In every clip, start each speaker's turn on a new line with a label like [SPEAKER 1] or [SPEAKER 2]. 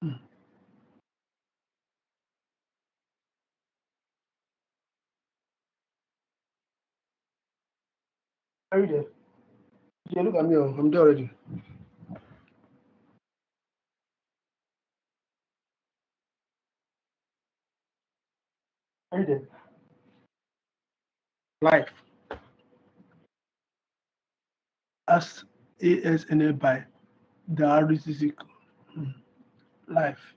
[SPEAKER 1] Mm. Are you there? Yeah, look at me. Oh, I'm there already. Are you there? Life as ASNA by the RCC. Life.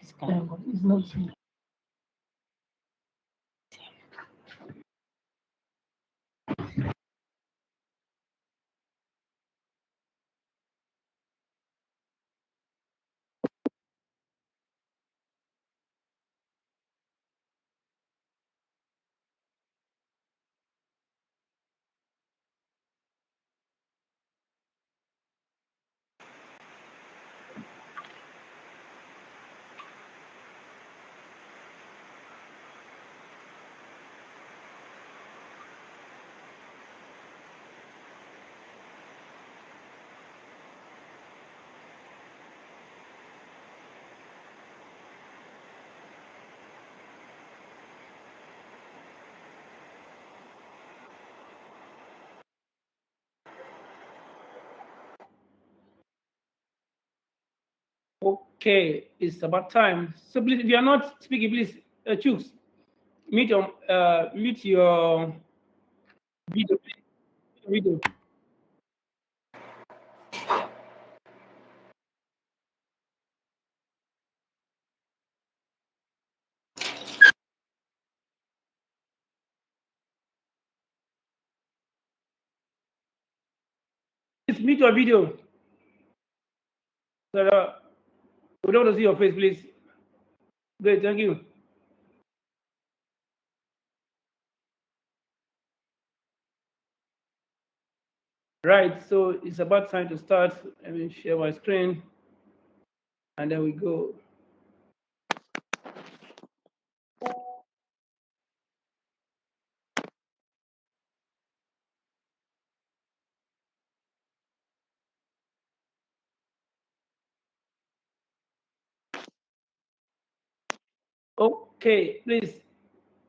[SPEAKER 2] It's not.
[SPEAKER 3] Okay, it's about time. So please, if you are not speaking, please choose mute your video. Video. Please mute your video. So, we don't want to see your face, please. Great, thank you. Right, so it's about time to start. Let me share my screen, and then we go. Okay, please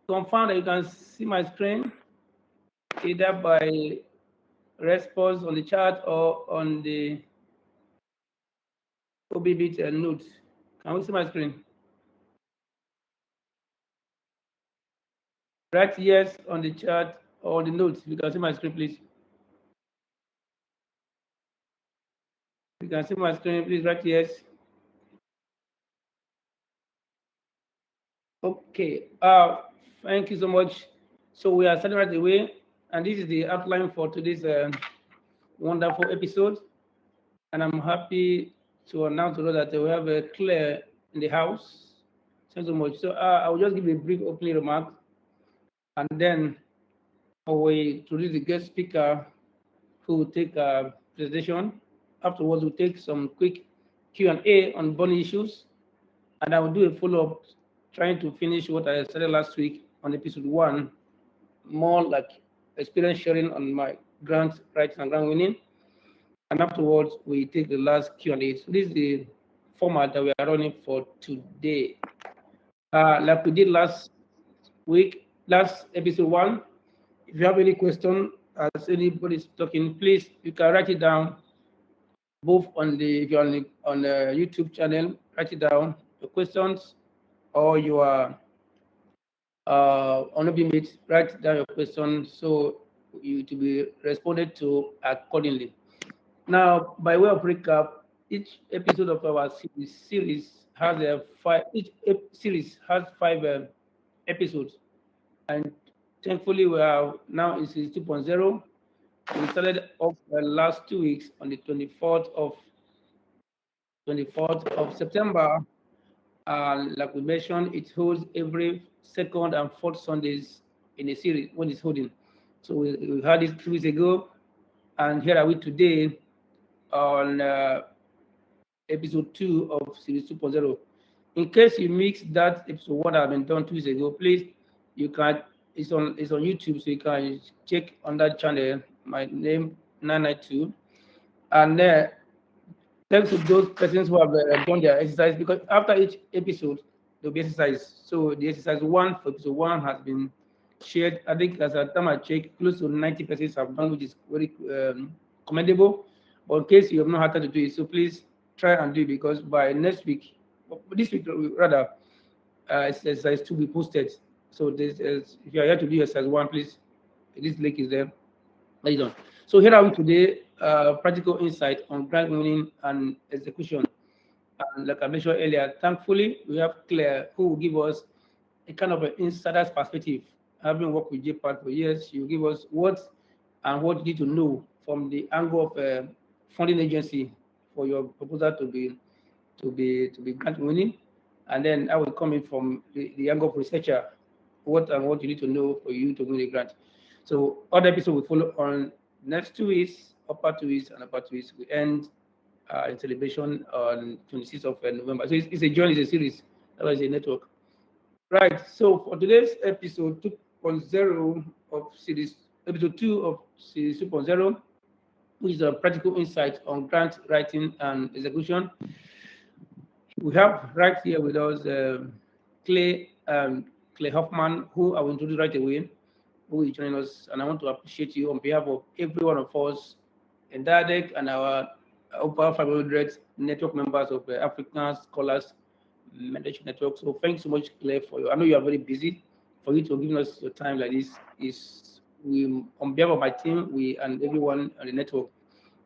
[SPEAKER 3] confirm that you can see my screen, either by response on the chat or on the OBBit notes. Can we see my screen? Write yes on the chat or the notes. You can see my screen, please. You can see my screen, please write yes. Okay, thank you so much. So we are starting right away, and this is the outline for today's wonderful episode. And I'm happy to announce to you that we have a Clare in the house. Thank you so much. So I will just give a brief opening remark, and then I will introduce the guest speaker who will take a presentation. Afterwards, we'll take some quick Q&A on burning issues, and I will do a follow-up trying to finish what I started last week on episode 1, more like experience sharing on my grant writing and grant winning. And afterwards, we take the last Q&A. So this is the format that we are running for today. Like we did last week, last episode 1, if you have any question, as anybody is talking, please, you can write it down, both on the, if you're on the YouTube channel, write it down, your questions, or your on OBMate, write down your question so you to be responded to accordingly. Now, by way of recap, each episode of our series has series has 5 episodes, and thankfully we are now in series 2.0. We started off the last 2 weeks on the 24th of September. Like we mentioned, it holds every second and fourth Sundays in a series when it's holding. So we had it 2 weeks ago, and here are we today on episode 2 of series 2.0. In case you missed that episode 1 that had been done 2 weeks ago, please, you can, it's on YouTube, so you can check on that channel, my name 992, and thanks to those persons who have done their exercise, because after each episode there'll be exercise. So the exercise 1 for episode 1 has been shared. I think as a time I check, close to 90% have done, which is very commendable. But in case you have not had time to do it, so please try and do it, because by next week, this week rather, exercise 2 will be posted. So this is, if you are here to do exercise 1, please, this link is there. Well done. So here are we today, practical insight on grant winning and execution. like I mentioned earlier, thankfully, we have Claire, who will give us a kind of an insider's perspective. Having worked with JPAL for years, she will give us what you need to know from the angle of a funding agency for your proposal to be grant winning. And then I will come in from the angle of researcher, what you need to know for you to win a grant. So other episode will follow on next 2 weeks, upper 2 weeks and upper 2 weeks. We end in celebration on 26th of November. So it's a journey, it's a series. That was a network. Right. So for today's episode 2.0 of series, episode 2 of series 2.0, which is a practical insight on grant writing and execution. We have right here with us Clare Hofmeyr, who I will introduce right away, who is joining us. And I want to appreciate you on behalf of every one of us in DIaDeRC and our over 500 network members of the African Scholars Mentorship Network. So thanks so much, Claire, for you. I know you are very busy. For you to give us your time like this is, we, on behalf of my team, we and everyone on the network,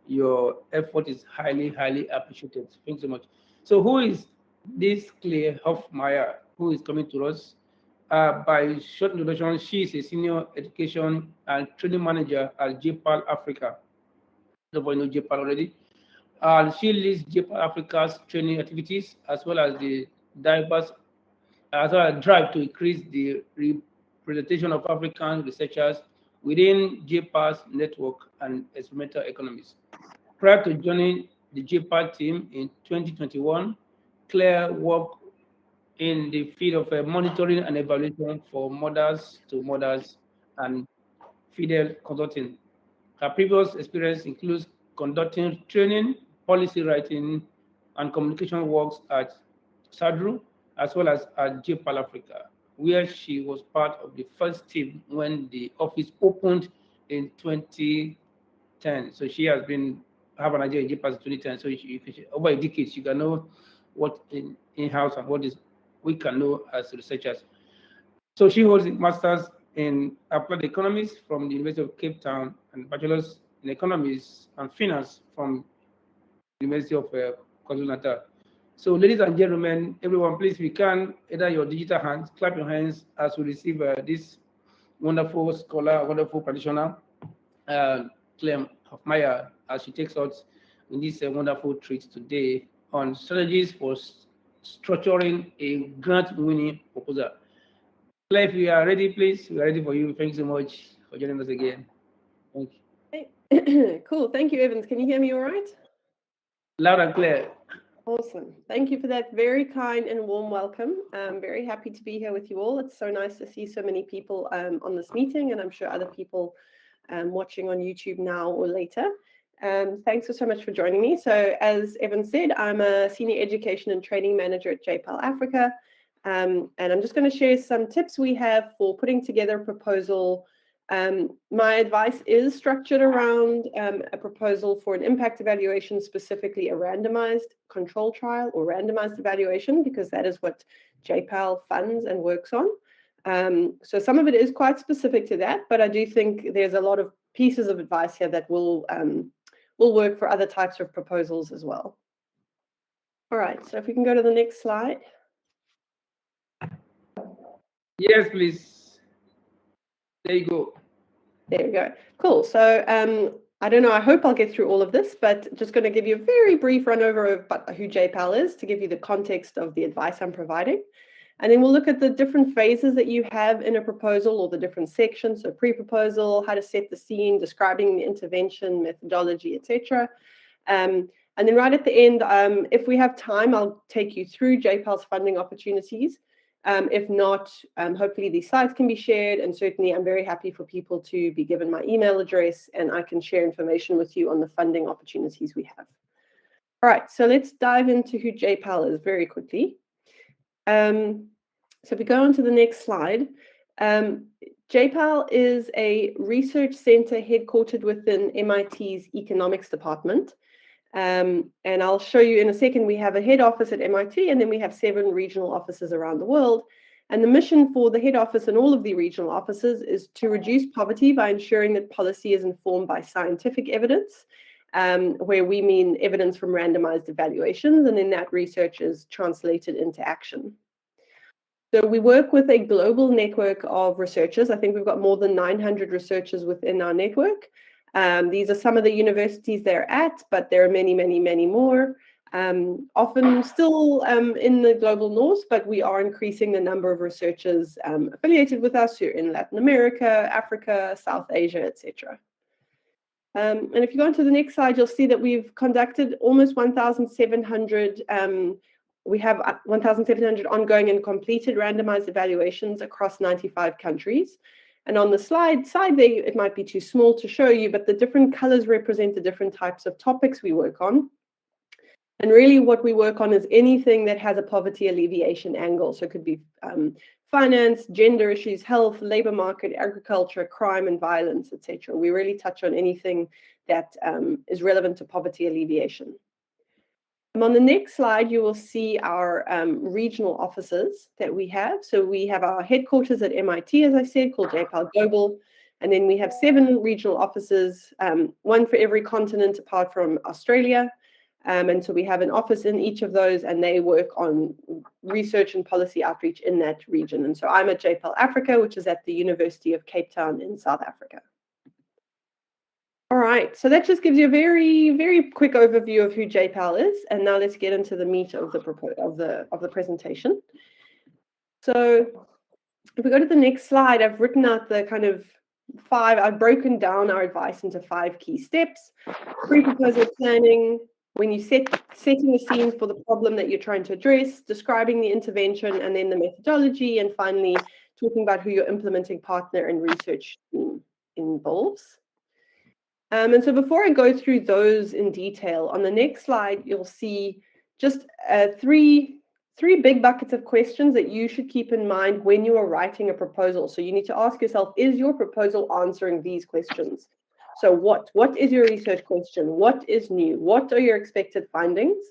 [SPEAKER 3] your effort is highly, highly appreciated. Thanks so much. So who is this Clare Hofmeyr, who is coming to us? By short introduction, she is a senior education and training manager at JPAL Africa. Everyone know JPAL already. She leads JPAL Africa's training activities as well as the diverse drive to increase the representation of African researchers within JPAL's network and experimental economies. Prior to joining the JPAL team in 2021, Claire worked in the field of monitoring and evaluation for mothers to mothers and fidel consulting. Her previous experience includes conducting training, policy writing, and communication works at SADRU, as well as at JPAL Africa, where she was part of the first team when the office opened in 2010. So she has been have an idea in JPAL in 2010. So over a decade, she can know what in-house and what is we can know as researchers. So she holds a master's in applied economics from the University of Cape Town and bachelor's in economics and finance from the University of KwaZulu-Natal. So ladies and gentlemen, everyone, please, if you can, either your digital hands, clap your hands as we receive this wonderful scholar, wonderful practitioner, Clare Hofmeyr, as she takes us in this wonderful treat today on strategies for structuring a grant-winning proposal. Claire, if you are ready, please, we are ready for you. Thanks so much for joining us again. Thank
[SPEAKER 2] you. Cool. Thank you, Evans. Can you hear me all right?
[SPEAKER 3] Loud and clear.
[SPEAKER 2] Awesome. Thank you for that very kind and warm welcome. I'm very happy to be here with you all. It's so nice to see so many people on this meeting, and I'm sure other people watching on YouTube now or later. Thanks so much for joining me. So as Evan said, I'm a Senior Education and Training Manager at JPAL Africa. And I'm just going to share some tips we have for putting together a proposal. My advice is structured around a proposal for an impact evaluation, specifically a randomized control trial or randomized evaluation, because that is what JPAL funds and works on. So some of it is quite specific to that, but I do think there's a lot of pieces of advice here that will work for other types of proposals as well. All right, so if we can go to the next slide.
[SPEAKER 3] Yes, please. There you go.
[SPEAKER 2] There you go. Cool. So I don't know, I hope I'll get through all of this, but just going to give you a very brief run over of who JPAL is to give you the context of the advice I'm providing. And then we'll look at the different phases that you have in a proposal or the different sections. So pre-proposal, how to set the scene, describing the intervention, methodology, etc. And then right at the end, if we have time, I'll take you through JPAL's funding opportunities. If not, hopefully these slides can be shared, and certainly I'm very happy for people to be given my email address and I can share information with you on the funding opportunities we have. All right, so let's dive into who JPAL is very quickly. So if we go on to the next slide, JPAL is a research center headquartered within MIT's economics department. And I'll show you in a second, we have a head office at MIT, and then we have 7 regional offices around the world. And the mission for the head office and all of the regional offices is to reduce poverty by ensuring that policy is informed by scientific evidence where we mean evidence from randomized evaluations, and then that research is translated into action. So we work with a global network of researchers. I think we've got more than 900 researchers within our network. These are some of the universities they're at, but there are many, many, many more. Often still in the global north, but we are increasing the number of researchers affiliated with us who are in Latin America, Africa, South Asia, etc. And if you go on to the next slide, you'll see that we've conducted almost 1,700. We have 1,700 ongoing and completed randomized evaluations across 95 countries. And on the side there, it might be too small to show you, but the different colors represent the different types of topics we work on. And really what we work on is anything that has a poverty alleviation angle. So it could be finance, gender issues, health, labor market, agriculture, crime and violence, etc. We really touch on anything that is relevant to poverty alleviation. On the next slide, you will see our regional offices that we have. So we have our headquarters at MIT, as I said, called JPAL Global. And then we have 7 regional offices, one for every continent apart from Australia. And so we have an office in each of those, and they work on research and policy outreach in that region. And so I'm at JPAL Africa, which is at the University of Cape Town in South Africa. All right, so that just gives you a very, very quick overview of who JPAL is. And now let's get into the meat of the presentation. So if we go to the next slide, I've written out the kind of I've broken down our advice into 5 key steps. Pre-proposal planning, when you setting the scene for the problem that you're trying to address, describing the intervention, and then the methodology, and finally talking about who your implementing partner and research team involves. And so before I go through those in detail, on the next slide, you'll see just three big buckets of questions that you should keep in mind when you are writing a proposal. So you need to ask yourself, is your proposal answering these questions? So what is your research question? What is new? What are your expected findings?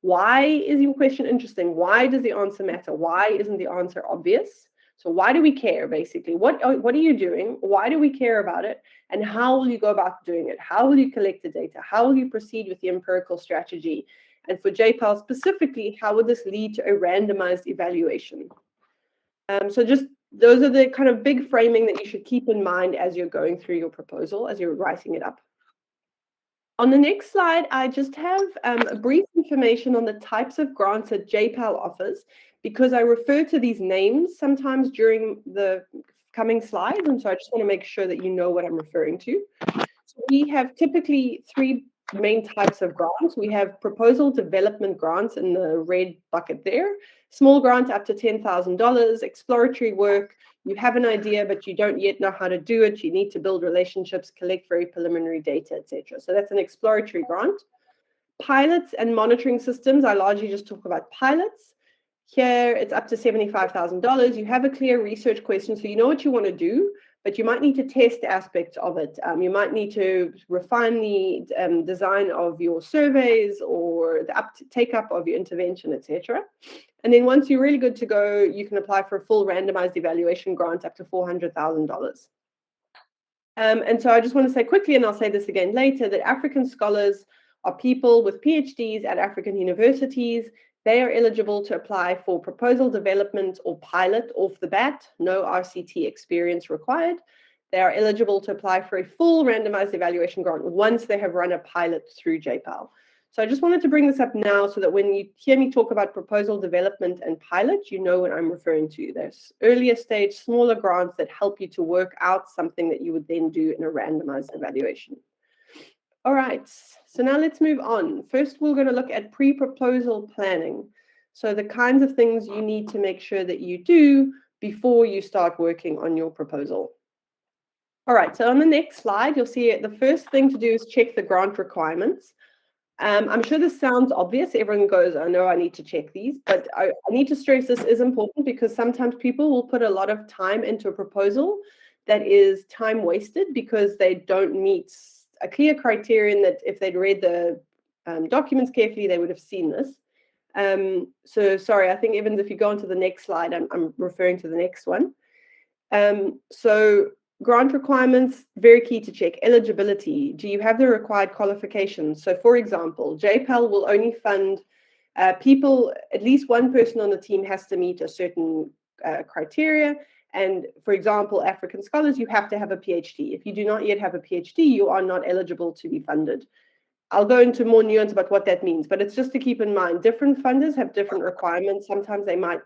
[SPEAKER 2] Why is your question interesting? Why does the answer matter? Why isn't the answer obvious? So why do we care, basically? What are you doing? Why do we care about it? And how will you go about doing it? How will you collect the data? How will you proceed with the empirical strategy? And for JPAL specifically, how would this lead to a randomized evaluation? So just those are the kind of big framing that you should keep in mind as you're going through your proposal, as you're writing it up. On the next slide, I just have a brief information on the types of grants that JPAL offers, because I refer to these names sometimes during the coming slides, and so I just want to make sure that you know what I'm referring to. So we have typically 3 main types of grants. We have proposal development grants in the red bucket there. Small grant up to $10,000, exploratory work. You have an idea, but you don't yet know how to do it. You need to build relationships, collect very preliminary data, etc. So that's an exploratory grant. Pilots and monitoring systems, I largely just talk about pilots. Here, it's up to $75,000. You have a clear research question, so you know what you want to do, but you might need to test aspects of it. You might need to refine the design of your surveys or the take-up of your intervention, etc. And then once you're really good to go, you can apply for a full randomized evaluation grant up to $400,000. And so I just want to say quickly, and I'll say this again later, that African scholars are people with PhDs at African universities. They are eligible to apply for proposal development or pilot off the bat, no RCT experience required. They are eligible to apply for a full randomized evaluation grant once they have run a pilot through JPAL. So I just wanted to bring this up now so that when you hear me talk about proposal development and pilot, you know what I'm referring to. There's earlier stage, smaller grants that help you to work out something that you would then do in a randomized evaluation. All right, so now let's move on. First, we're going to look at pre-proposal planning. So the kinds of things you need to make sure that you do before you start working on your proposal. All right, so on the next slide, you'll see the first thing to do is check the grant requirements. I'm sure this sounds obvious. Everyone goes, I know I need to check these, but I need to stress this is important because sometimes people will put a lot of time into a proposal that is time wasted because they don't meet a clear criterion that if they'd read the documents carefully, they would have seen this. So sorry, I think Evans, if you go on to the next slide, I'm referring to the next one. So grant requirements, very key to check. Eligibility, do you have the required qualifications? So for example, JPAL will only fund people, at least one person on the team has to meet a certain criteria. And for example, African scholars, you have to have a PhD. If you do not yet have a PhD, you are not eligible to be funded. I'll go into more nuance about what that means, but it's just to keep in mind, different funders have different requirements. Sometimes they might,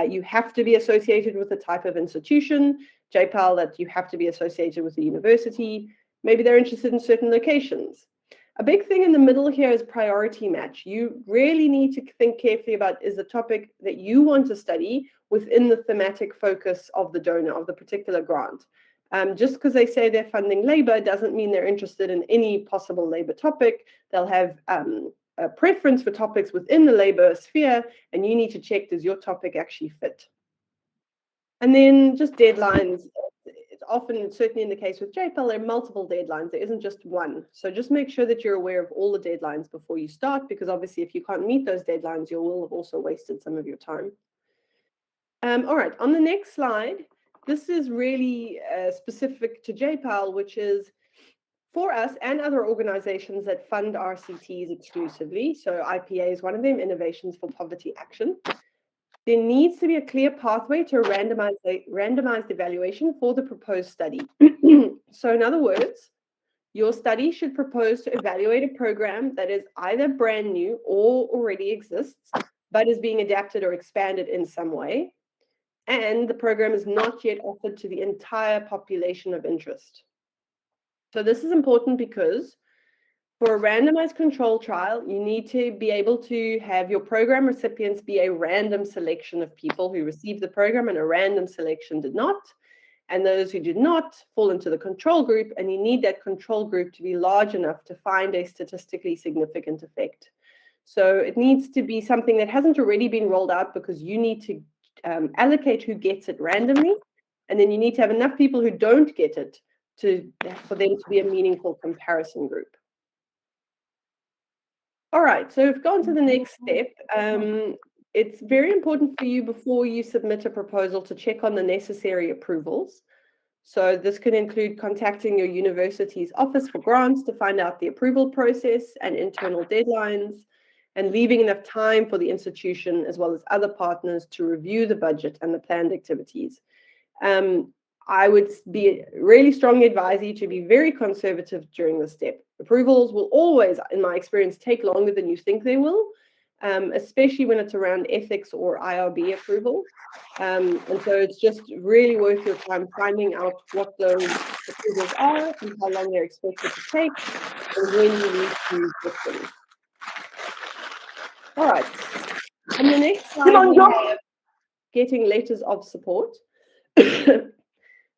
[SPEAKER 2] you have to be associated with a type of institution, JPAL, that you have to be associated with a university. Maybe they're interested in certain locations. A big thing in the middle here is priority match. You really need to think carefully about, is the topic that you want to study within the thematic focus of the donor, of the particular grant. Just because they say they're funding labor doesn't mean they're interested in any possible labor topic. They'll have a preference for topics within the labor sphere, and you need to check, does your topic actually fit? And then just deadlines. It's often, certainly in the case with JPAL, there are multiple deadlines. There isn't just one. So just make sure that you're aware of all the deadlines before you start, because obviously if you can't meet those deadlines, you will have also wasted some of your time. All right, on the next slide, this is really specific to JPAL, which is for us and other organizations that fund RCTs exclusively. So IPA is one of them, Innovations for Poverty Action. There needs to be a clear pathway to a randomized evaluation for the proposed study. So in other words, your study should propose to evaluate a program that is either brand new or already exists, but is being adapted or expanded in some way. And the program is not yet offered to the entire population of interest. So this is important because for a randomized control trial, you need to be able to have your program recipients be a random selection of people who received the program, and a random selection did not. And those who did not fall into the control group, and you need that control group to be large enough to find a statistically significant effect. So it needs to be something that hasn't already been rolled out, because you need to allocate who gets it randomly, and then you need to have enough people who don't get it for them to be a meaningful comparison group. All right, so we've gone to the next step. It's very important for you before you submit a proposal to check on the necessary approvals. So this can include contacting your university's office for grants to find out the approval process and internal deadlines, and leaving enough time for the institution as well as other partners to review the budget and the planned activities. I would really strongly advise you to be very conservative during this step. Approvals will always, in my experience, take longer than you think they will, especially when it's around ethics or IRB approval. And so it's just really worth your time finding out what those approvals are and how long they're expected to take, and when you need to get them. All right. On the next slide, we have getting letters of support.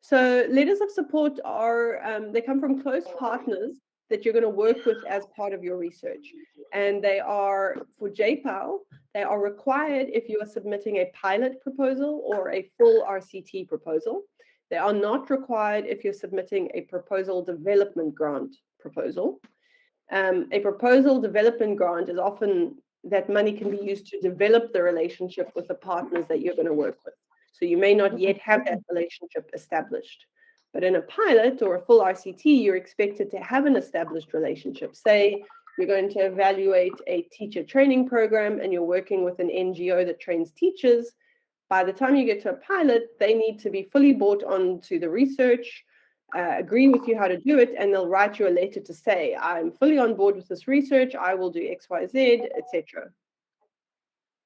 [SPEAKER 2] So letters of support are, they come from close partners that you're going to work with as part of your research. And they are, for JPAL, they are required if you are submitting a pilot proposal or a full RCT proposal. They are not required if you're submitting a proposal development grant proposal. A proposal development grant is often that money can be used to develop the relationship with the partners that you're going to work with. So you may not yet have that relationship established. But in a pilot or a full RCT, you're expected to have an established relationship. Say you're going to evaluate a teacher training program and you're working with an NGO that trains teachers. By the time you get to a pilot, they need to be fully bought onto the research, agree with you how to do it, and they'll write you a letter to say, I'm fully on board with this research, I will do X, Y, Z, etc.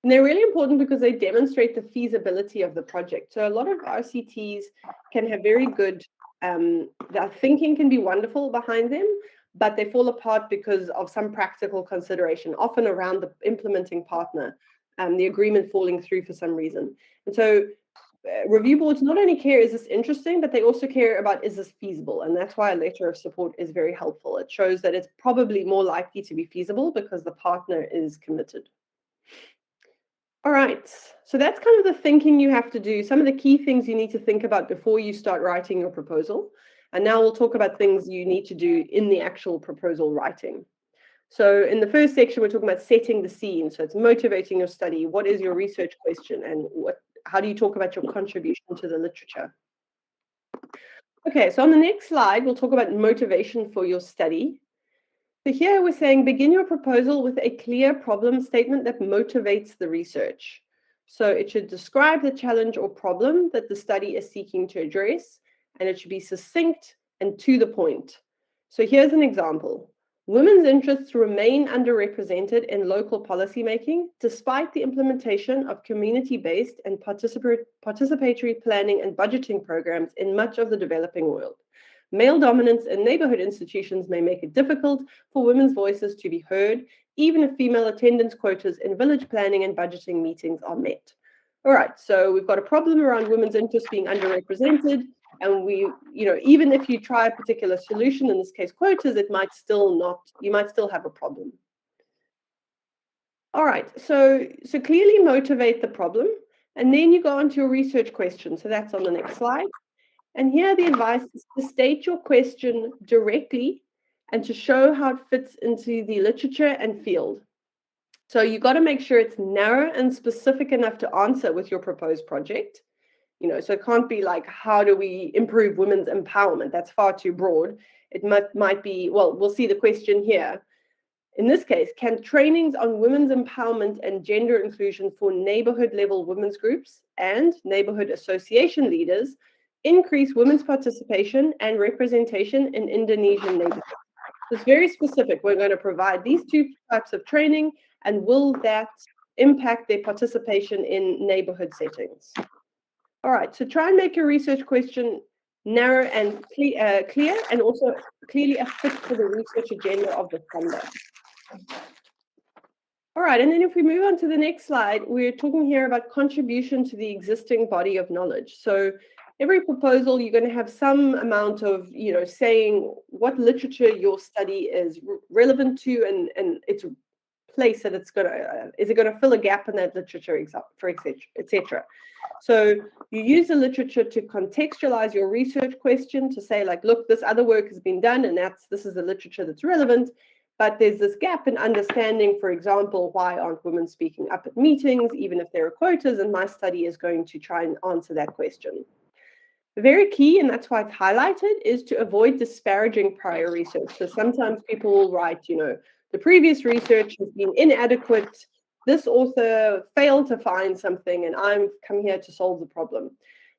[SPEAKER 2] And they're really important because they demonstrate the feasibility of the project. So a lot of RCTs can have very good, their thinking can be wonderful behind them, but they fall apart because of some practical consideration, often around the implementing partner, the agreement falling through for some reason. And so review boards not only care, is this interesting, but they also care about, is this feasible? And that's why a letter of support is very helpful. It shows that it's probably more likely to be feasible because the partner is committed. All right, so that's kind of the thinking you have to do, some of the key things you need to think about before you start writing your proposal. And now we'll talk about things you need to do in the actual proposal writing. So in the first section, we're talking about setting the scene. So it's motivating your study. What is your research question, and how do you talk about your contribution to the literature? Okay, so on the next slide, we'll talk about motivation for your study. So here we're saying begin your proposal with a clear problem statement that motivates the research. So it should describe the challenge or problem that the study is seeking to address, and it should be succinct and to the point. So here's an example. Women's interests remain underrepresented in local policymaking, despite the implementation of community-based and participatory planning and budgeting programs in much of the developing world. Male dominance in neighborhood institutions may make it difficult for women's voices to be heard, even if female attendance quotas in village planning and budgeting meetings are met. All right, so we've got a problem around women's interests being underrepresented, and we, even if you try a particular solution, in this case quotas, it might still not, you might still have a problem. All right, so clearly motivate the problem, and then you go on to your research question. So that's on the next slide. And here the advice is to state your question directly and to show how it fits into the literature and field. So you've got to make sure it's narrow and specific enough to answer with your proposed project. So it can't be like, how do we improve women's empowerment? That's far too broad. It might be, well, we'll see the question here. In this case, can trainings on women's empowerment and gender inclusion for neighborhood level women's groups and neighborhood association leaders increase women's participation and representation in Indonesian neighborhoods? It's very specific. We're going to provide these two types of training, and will that impact their participation in neighborhood settings? All right, so try and make your research question narrow and clear, and also clearly a fit for the research agenda of the funder. All right, and then if we move on to the next slide, we're talking here about contribution to the existing body of knowledge. So every proposal, you're going to have some amount of, saying what literature your study is relevant to, and its place that it's going to, is it going to fill a gap in that literature, for etc. So you use the literature to contextualize your research question, to say like, look, this other work has been done, and this is the literature that's relevant. But there's this gap in understanding, for example, why aren't women speaking up at meetings, even if there are quotas, and my study is going to try and answer that question. Very key, and that's why it's highlighted, is to avoid disparaging prior research. So sometimes people will write, the previous research has been inadequate, this author failed to find something, and I'm come here to solve the problem.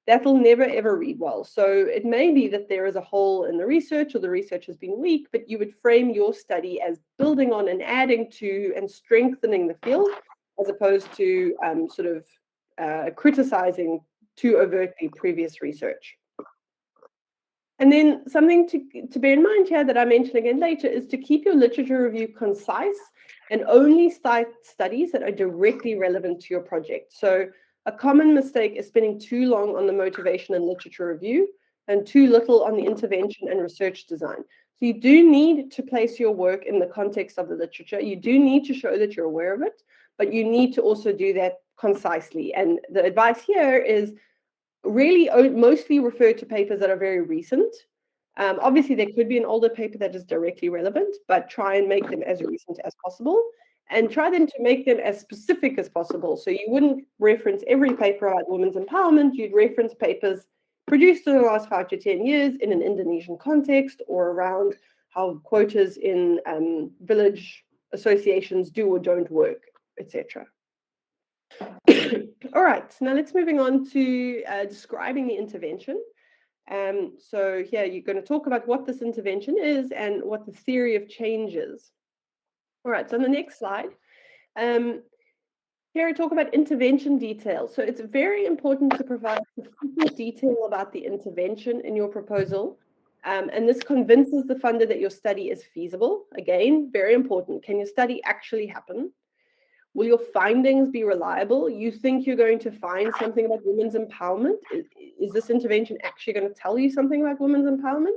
[SPEAKER 2] That will never, ever read well. So it may be that there is a hole in the research, or the research has been weak, but you would frame your study as building on and adding to and strengthening the field, as opposed to criticizing too overtly previous research. And then something to bear in mind here that I mention again later is to keep your literature review concise and only cite studies that are directly relevant to your project. So a common mistake is spending too long on the motivation and literature review and too little on the intervention and research design. So you do need to place your work in the context of the literature. You do need to show that you're aware of it, but you need to also do that concisely. And the advice here is really mostly refer to papers that are very recent. Obviously, there could be an older paper that is directly relevant, but try and make them as recent as possible, and try then to make them as specific as possible. So you wouldn't reference every paper about women's empowerment. You'd reference papers produced in the last 5 to 10 years in an Indonesian context, or around how quotas in village associations do or don't work, etc. All right, now let's moving on to describing the intervention. So here you're going to talk about what this intervention is and what the theory of change is. All right, so on the next slide, here I talk about intervention details. So it's very important to provide sufficient detail about the intervention in your proposal. And this convinces the funder that your study is feasible. Again, very important. Can your study actually happen? Will your findings be reliable? You think you're going to find something about women's empowerment? Is this intervention actually going to tell you something about women's empowerment?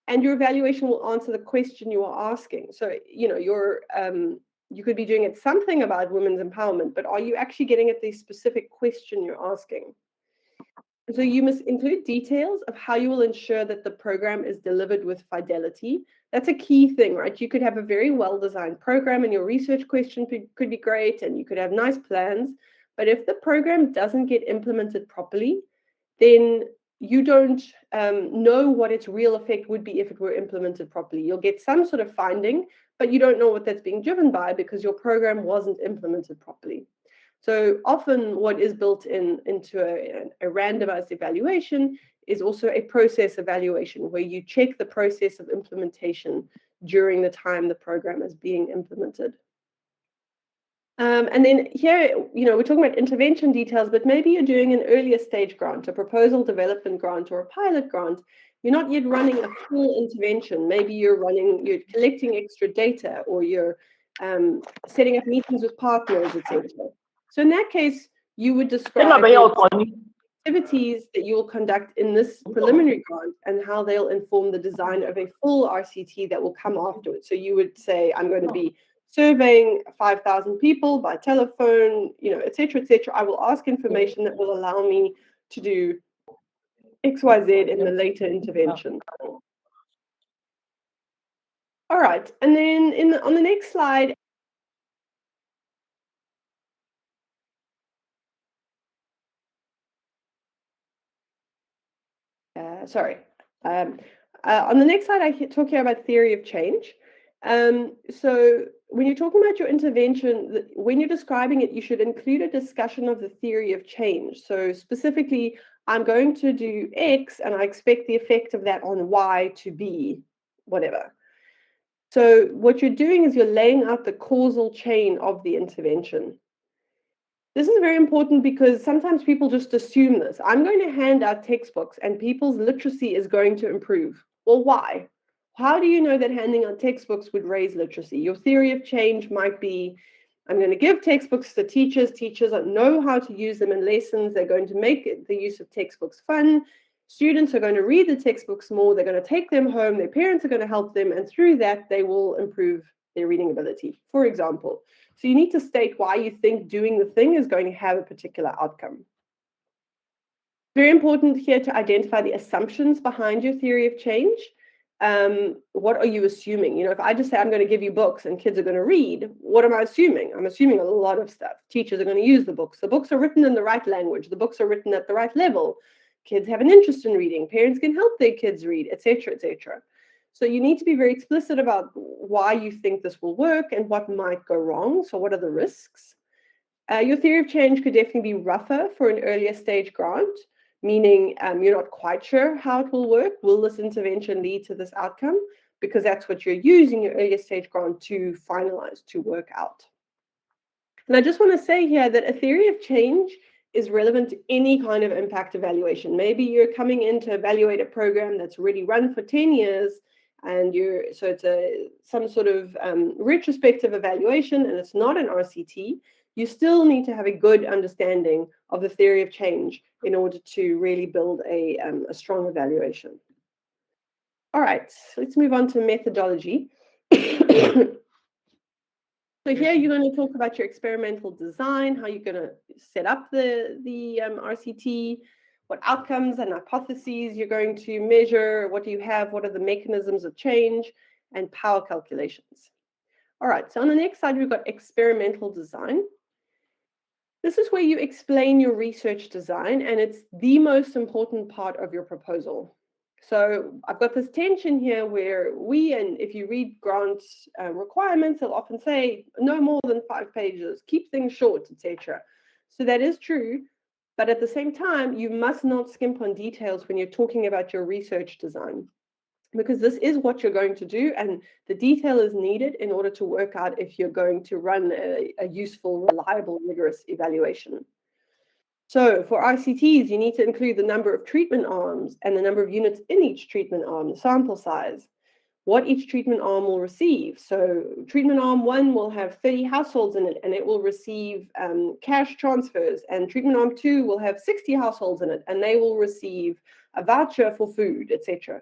[SPEAKER 2] And your evaluation will answer the question you are asking. So, you could be doing it something about women's empowerment, but are you actually getting at the specific question you're asking? And so you must include details of how you will ensure that the program is delivered with fidelity. That's a key thing, right? You could have a very well-designed program, and your research question could be great, and you could have nice plans. But if the program doesn't get implemented properly, then you don't know what its real effect would be if it were implemented properly. You'll get some sort of finding, but you don't know what that's being driven by because your program wasn't implemented properly. So often what is built into a randomized evaluation is also a process evaluation where you check the process of implementation during the time the program is being implemented. And then here, we're talking about intervention details, but maybe you're doing an earlier stage grant, a proposal development grant or a pilot grant. You're not yet running a full intervention. Maybe you're collecting extra data, or you're setting up meetings with partners, etc. So in that case, you would describe activities that you will conduct in this preliminary grant and how they'll inform the design of a full RCT that will come afterwards. So you would say, I'm going to be surveying 5,000 people by telephone, et cetera, et cetera. I will ask information that will allow me to do X, Y, Z in the later intervention. All right, and then on the next slide, on the next slide, I talk here about theory of change. So when you're talking about your intervention, when you're describing it, you should include a discussion of the theory of change. So specifically, I'm going to do X, and I expect the effect of that on Y to be whatever. So what you're doing is you're laying out the causal chain of the intervention. This is very important because sometimes people just assume this. I'm going to hand out textbooks and people's literacy is going to improve. Well, why? How do you know that handing out textbooks would raise literacy? Your theory of change might be, I'm going to give textbooks to teachers. Teachers know how to use them in lessons. They're going to make the use of textbooks fun. Students are going to read the textbooks more. They're going to take them home. Their parents are going to help them. And through that, they will improve their reading ability, for example. So you need to state why you think doing the thing is going to have a particular outcome. Very important here to identify the assumptions behind your theory of change. What are you assuming? If I just say I'm going to give you books and kids are going to read, what am I assuming? I'm assuming a lot of stuff. Teachers are going to use the books. The books are written in the right language. The books are written at the right level. Kids have an interest in reading. Parents can help their kids read, etc., etc. So you need to be very explicit about why you think this will work and what might go wrong. So what are the risks? Your theory of change could definitely be rougher for an earlier stage grant, meaning you're not quite sure how it will work. Will this intervention lead to this outcome? Because that's what you're using your earlier stage grant to finalize, to work out. And I just want to say here that a theory of change is relevant to any kind of impact evaluation. Maybe you're coming in to evaluate a program that's already run for 10 years, and so it's some sort of retrospective evaluation, and it's not an RCT. You still need to have a good understanding of the theory of change in order to really build a strong evaluation. All right, let's move on to methodology. So here you're going to talk about your experimental design, how you're going to set up the RCT, what outcomes and hypotheses you're going to measure, what do you have, what are the mechanisms of change, and power calculations. All right, so on the next slide, we've got experimental design. This is where you explain your research design, and it's the most important part of your proposal. So I've got this tension here where and if you read grant requirements, they'll often say no more than 5 pages, keep things short, etc. So that is true, but at the same time, you must not skimp on details when you're talking about your research design, because this is what you're going to do, and the detail is needed in order to work out if you're going to run a useful, reliable, rigorous evaluation. So for RCTs, you need to include the number of treatment arms and the number of units in each treatment arm, the sample size, what each treatment arm will receive. So treatment arm 1 will have 30 households in it, and it will receive cash transfers, and treatment arm 2 will have 60 households in it, and they will receive a voucher for food, etc.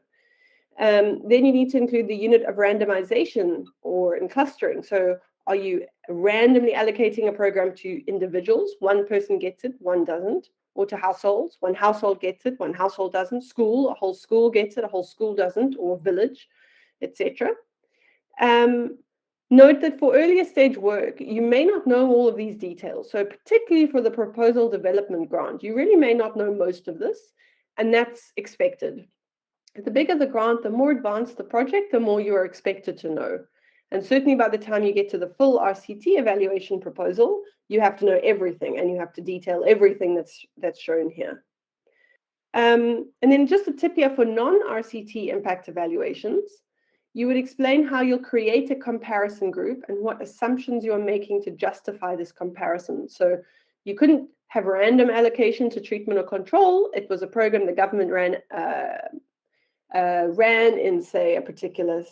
[SPEAKER 2] Then you need to include the unit of randomization or in clustering. So are you randomly allocating a program to individuals? One person gets it, one doesn't. Or to households? One household gets it, one household doesn't. School, a whole school gets it, a whole school doesn't. Or village, etc. Note that for earlier stage work, you may not know all of these details. So particularly for the proposal development grant, you really may not know most of this. and that's expected. The bigger the grant, the more advanced the project, the more you are expected to know. And certainly by the time you get to the full RCT evaluation proposal, you have to know everything and you have to detail everything that's shown here. And then just a tip here for non-RCT impact evaluations, you would explain how you'll create a comparison group and what assumptions you're making to justify this comparison. So you couldn't have random allocation to treatment or control. It was a program the government ran in, say, a particular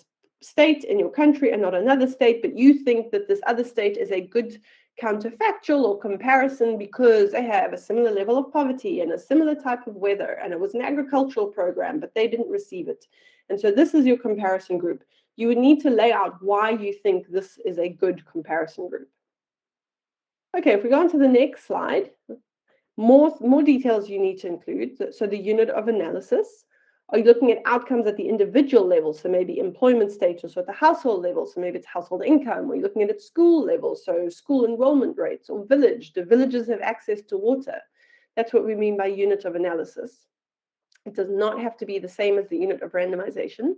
[SPEAKER 2] state in your country and not another state, but you think that this other state is a good counterfactual or comparison because they have a similar level of poverty and a similar type of weather, and it was an agricultural program, but they didn't receive it. And so this is your comparison group. You would need to lay out why you think this is a good comparison group. Okay, if we go on to the next slide, more details you need to include. So the unit of analysis. Are you looking at outcomes at the individual level? So maybe employment status, or at the household level. So maybe it's household income. Are you looking at it school level? So school enrollment rates, or village. Do villages have access to water? That's what we mean by unit of analysis. It does not have to be the same as the unit of randomization.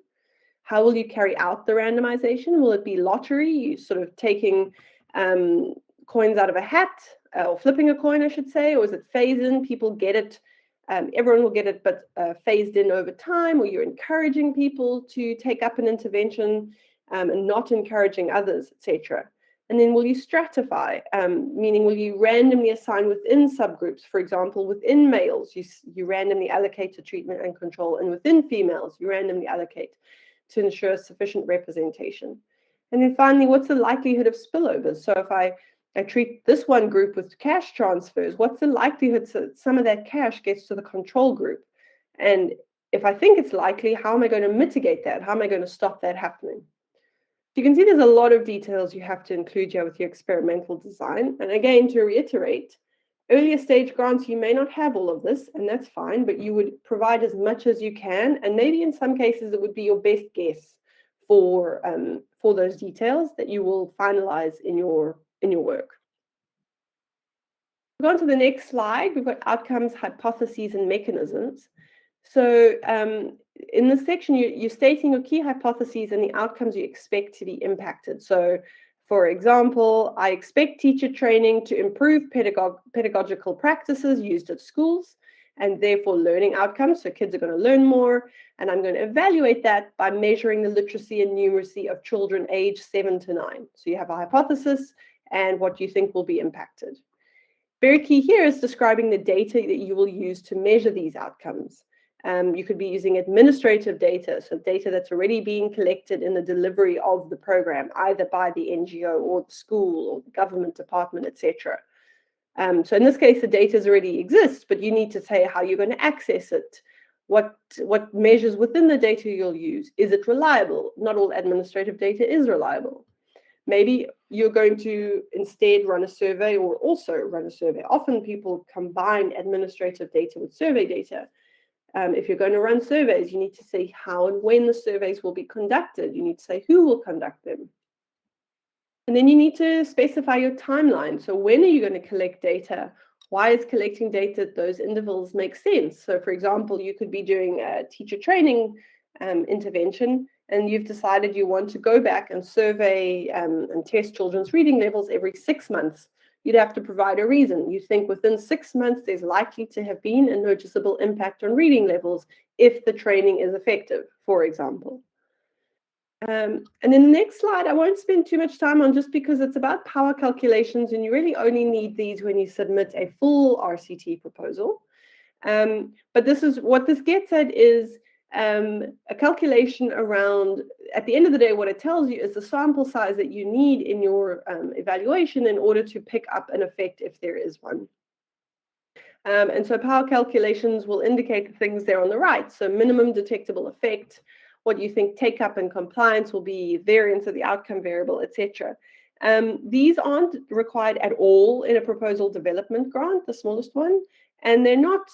[SPEAKER 2] How will you carry out the randomization? Will it be lottery? You sort of taking coins out of a hat, or flipping a coin, I should say, or is it phase-in? People get it. Everyone will get it, but phased in over time, or you're encouraging people to take up an intervention and not encouraging others, etc. And then will you stratify, meaning will you randomly assign within subgroups? For example, within males, you randomly allocate to treatment and control, and within females, you randomly allocate to ensure sufficient representation. And then finally, what's the likelihood of spillovers? So if I treat this one group with cash transfers, what's the likelihood that some of that cash gets to the control group? And if I think it's likely, how am I going to mitigate that? How am I going to stop that happening? You can see there's a lot of details you have to include here with your experimental design. And again, to reiterate, earlier stage grants, you may not have all of this, and that's fine, but you would provide as much as you can. And maybe in some cases, it would be your best guess for those details that you will finalize in your work. We'll go on to the next slide. We've got outcomes, hypotheses, and mechanisms. So in this section, you're stating your key hypotheses and the outcomes you expect to be impacted. So, for example, I expect teacher training to improve pedagogical practices used at schools, and therefore learning outcomes. So kids are going to learn more, and I'm going to evaluate that by measuring the literacy and numeracy of children aged 7 to 9. So you have a hypothesis and what you think will be impacted. Very key here is describing the data that you will use to measure these outcomes. You could be using administrative data, so data that's already being collected in the delivery of the program, either by the NGO or the school or the government department, etc. So in this case, the data already exists, but you need to say how you're going to access it, what measures within the data you'll use. Is it reliable? Not all administrative data is reliable. Maybe you're going to instead run a survey or also run a survey. Often people combine administrative data with survey data. If you're going to run surveys, you need to say how and when the surveys will be conducted. You need to say who will conduct them. And then you need to specify your timeline. So when are you going to collect data? Why is collecting data at those intervals make sense? So for example, you could be doing a teacher training intervention, and you've decided you want to go back and survey and test children's reading levels every 6 months. You'd have to provide a reason. You think within 6 months, there's likely to have been a noticeable impact on reading levels if the training is effective, for example. And then the next slide, I won't spend too much time on just because it's about power calculations, and you really only need these when you submit a full RCT proposal. But this is what this gets at is a calculation around, at the end of the day, what it tells you is the sample size that you need in your evaluation in order to pick up an effect if there is one. And so power calculations will indicate the things there on the right. So minimum detectable effect, what you think take up and compliance will be, variance of the outcome variable, etc. These aren't required at all in a proposal development grant, the smallest one, and they're not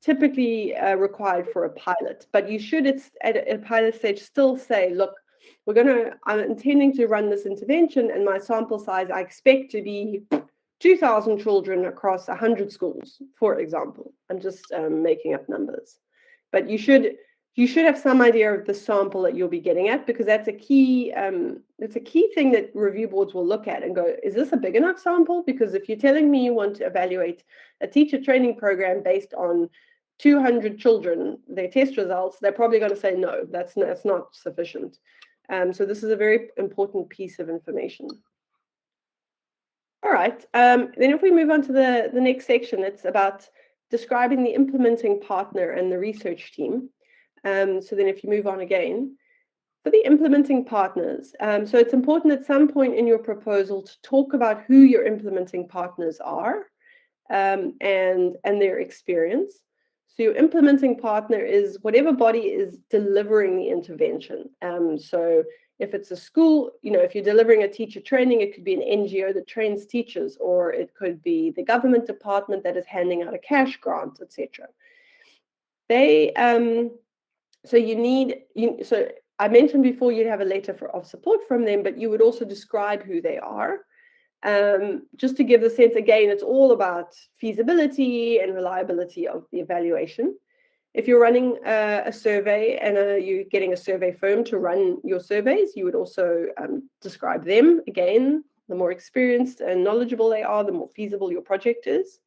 [SPEAKER 2] typically required for a pilot, but you should at a pilot stage still say, look, I'm intending to run this intervention and my sample size I expect to be 2,000 children across 100 schools, for example. I'm just making up numbers. But you should have some idea of the sample that you'll be getting at, because that's a key thing that review boards will look at and go, is this a big enough sample? Because if you're telling me you want to evaluate a teacher training program based on 200 children, their test results, they're probably going to say, no, that's not sufficient. So this is a very important piece of information. All right, then if we move on to the next section, it's about describing the implementing partner and the research team. So then if you move on again, for the implementing partners, so it's important at some point in your proposal to talk about who your implementing partners are and their experience. So your implementing partner is whatever body is delivering the intervention. So if it's a school, if you're delivering a teacher training, it could be an NGO that trains teachers, or it could be the government department that is handing out a cash grant, etc. So I mentioned before you'd have a letter of support from them, but you would also describe who they are. Just to give the sense, again, it's all about feasibility and reliability of the evaluation. If you're running a survey and you're getting a survey firm to run your surveys, you would also describe them. Again, the more experienced and knowledgeable they are, the more feasible your project is.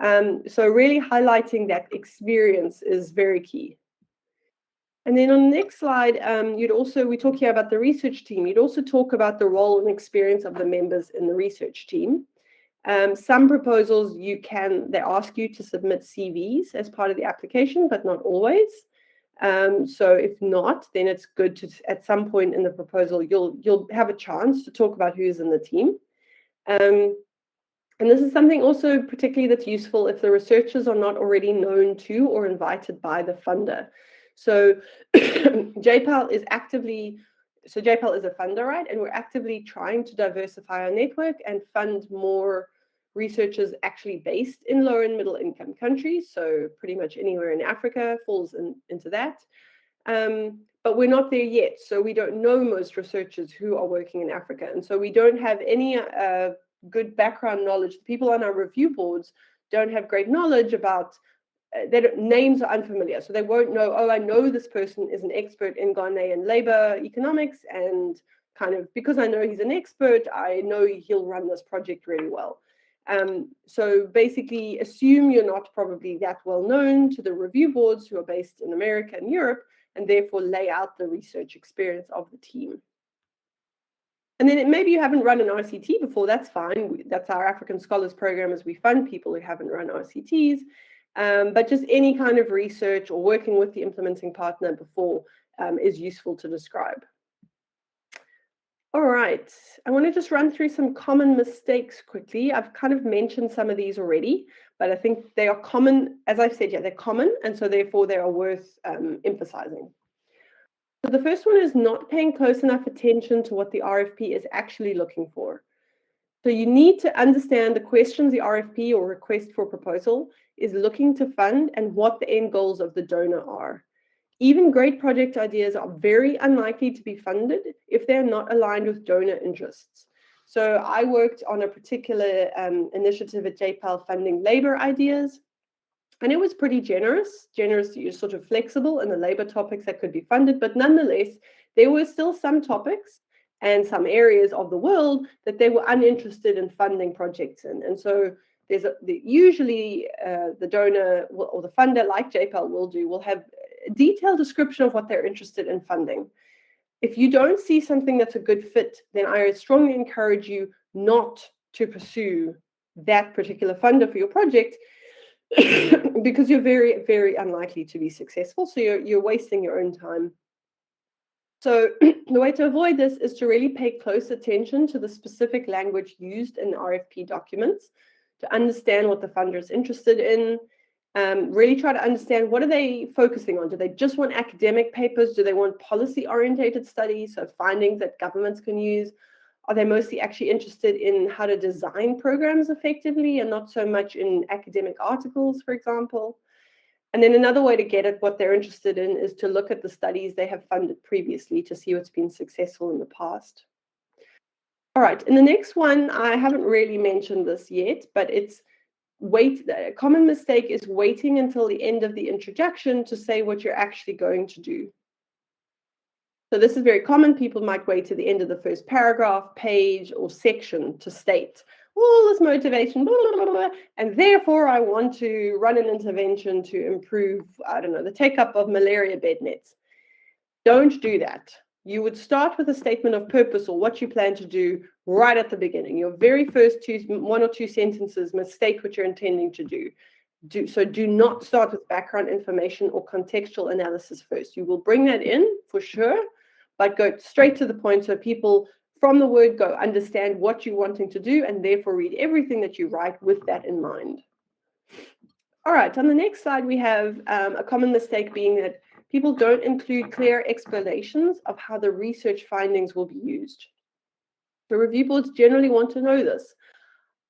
[SPEAKER 2] So really highlighting that experience is very key. And then on the next slide, we talk here about the research team. You'd also talk about the role and experience of the members in the research team. Some proposals they ask you to submit CVs as part of the application, but not always. So if not, then it's good to, at some point in the proposal, you'll have a chance to talk about who's in the team. And this is something also particularly that's useful if the researchers are not already known to or invited by the funder. So JPAL is a funder, right? And we're actively trying to diversify our network and fund more researchers actually based in low and middle income countries. So pretty much anywhere in Africa falls into that. But we're not there yet. So we don't know most researchers who are working in Africa. And so we don't have any good background knowledge. The people on our review boards don't have great knowledge about their names are unfamiliar. So they won't know, oh, I know this person is an expert in Ghanaian labor economics, and kind of because I know he's an expert, I know he'll run this project really well. So basically assume you're not probably that well known to the review boards who are based in America and Europe, and therefore lay out the research experience of the team. And then maybe you haven't run an RCT before, that's fine. That's our African Scholars Program, as we fund people who haven't run RCTs. But just any kind of research or working with the implementing partner before is useful to describe. All right, I want to just run through some common mistakes quickly. I've kind of mentioned some of these already, but I think they are common. As I've said, yeah, they're common, and so therefore they are worth emphasizing. So the first one is not paying close enough attention to what the RFP is actually looking for. So you need to understand the questions the RFP or request for proposal is looking to fund and what the end goals of the donor are. Even great project ideas are very unlikely to be funded if they're not aligned with donor interests. So I worked on a particular initiative at JPAL funding labor ideas, and it was pretty generous, sort of flexible in the labor topics that could be funded, but nonetheless, there were still some topics and some areas of the world that they were uninterested in funding projects in. And so usually the donor or the funder, like JPAL will have a detailed description of what they're interested in funding. If you don't see something that's a good fit, then I strongly encourage you not to pursue that particular funder for your project because you're very, very unlikely to be successful. So you're wasting your own time. So the way to avoid this is to really pay close attention to the specific language used in RFP documents to understand what the funder is interested in. Really try to understand, what are they focusing on? Do they just want academic papers? Do they want policy-orientated studies, so findings that governments can use? Are they mostly actually interested in how to design programs effectively and not so much in academic articles, for example? And then another way to get at what they're interested in is to look at the studies they have funded previously to see what's been successful in the past. All right, in the next one, I haven't really mentioned this yet, but it's a common mistake is waiting until the end of the introduction to say what you're actually going to do. So this is very common. People might wait to the end of the first paragraph, page, or section to state all this motivation, blah, blah, blah, blah, and therefore I want to run an intervention to improve, I don't know, the take-up of malaria bed nets. Don't do that. You would start with a statement of purpose or what you plan to do right at the beginning. Your very first one or two sentences must state what you're intending to do. So do not start with background information or contextual analysis first. You will bring that in for sure, but go straight to the point so people from the word go understand what you're wanting to do and therefore read everything that you write with that in mind. All right, on the next slide, we have a common mistake being that people don't include clear explanations of how the research findings will be used. The review boards generally want to know this.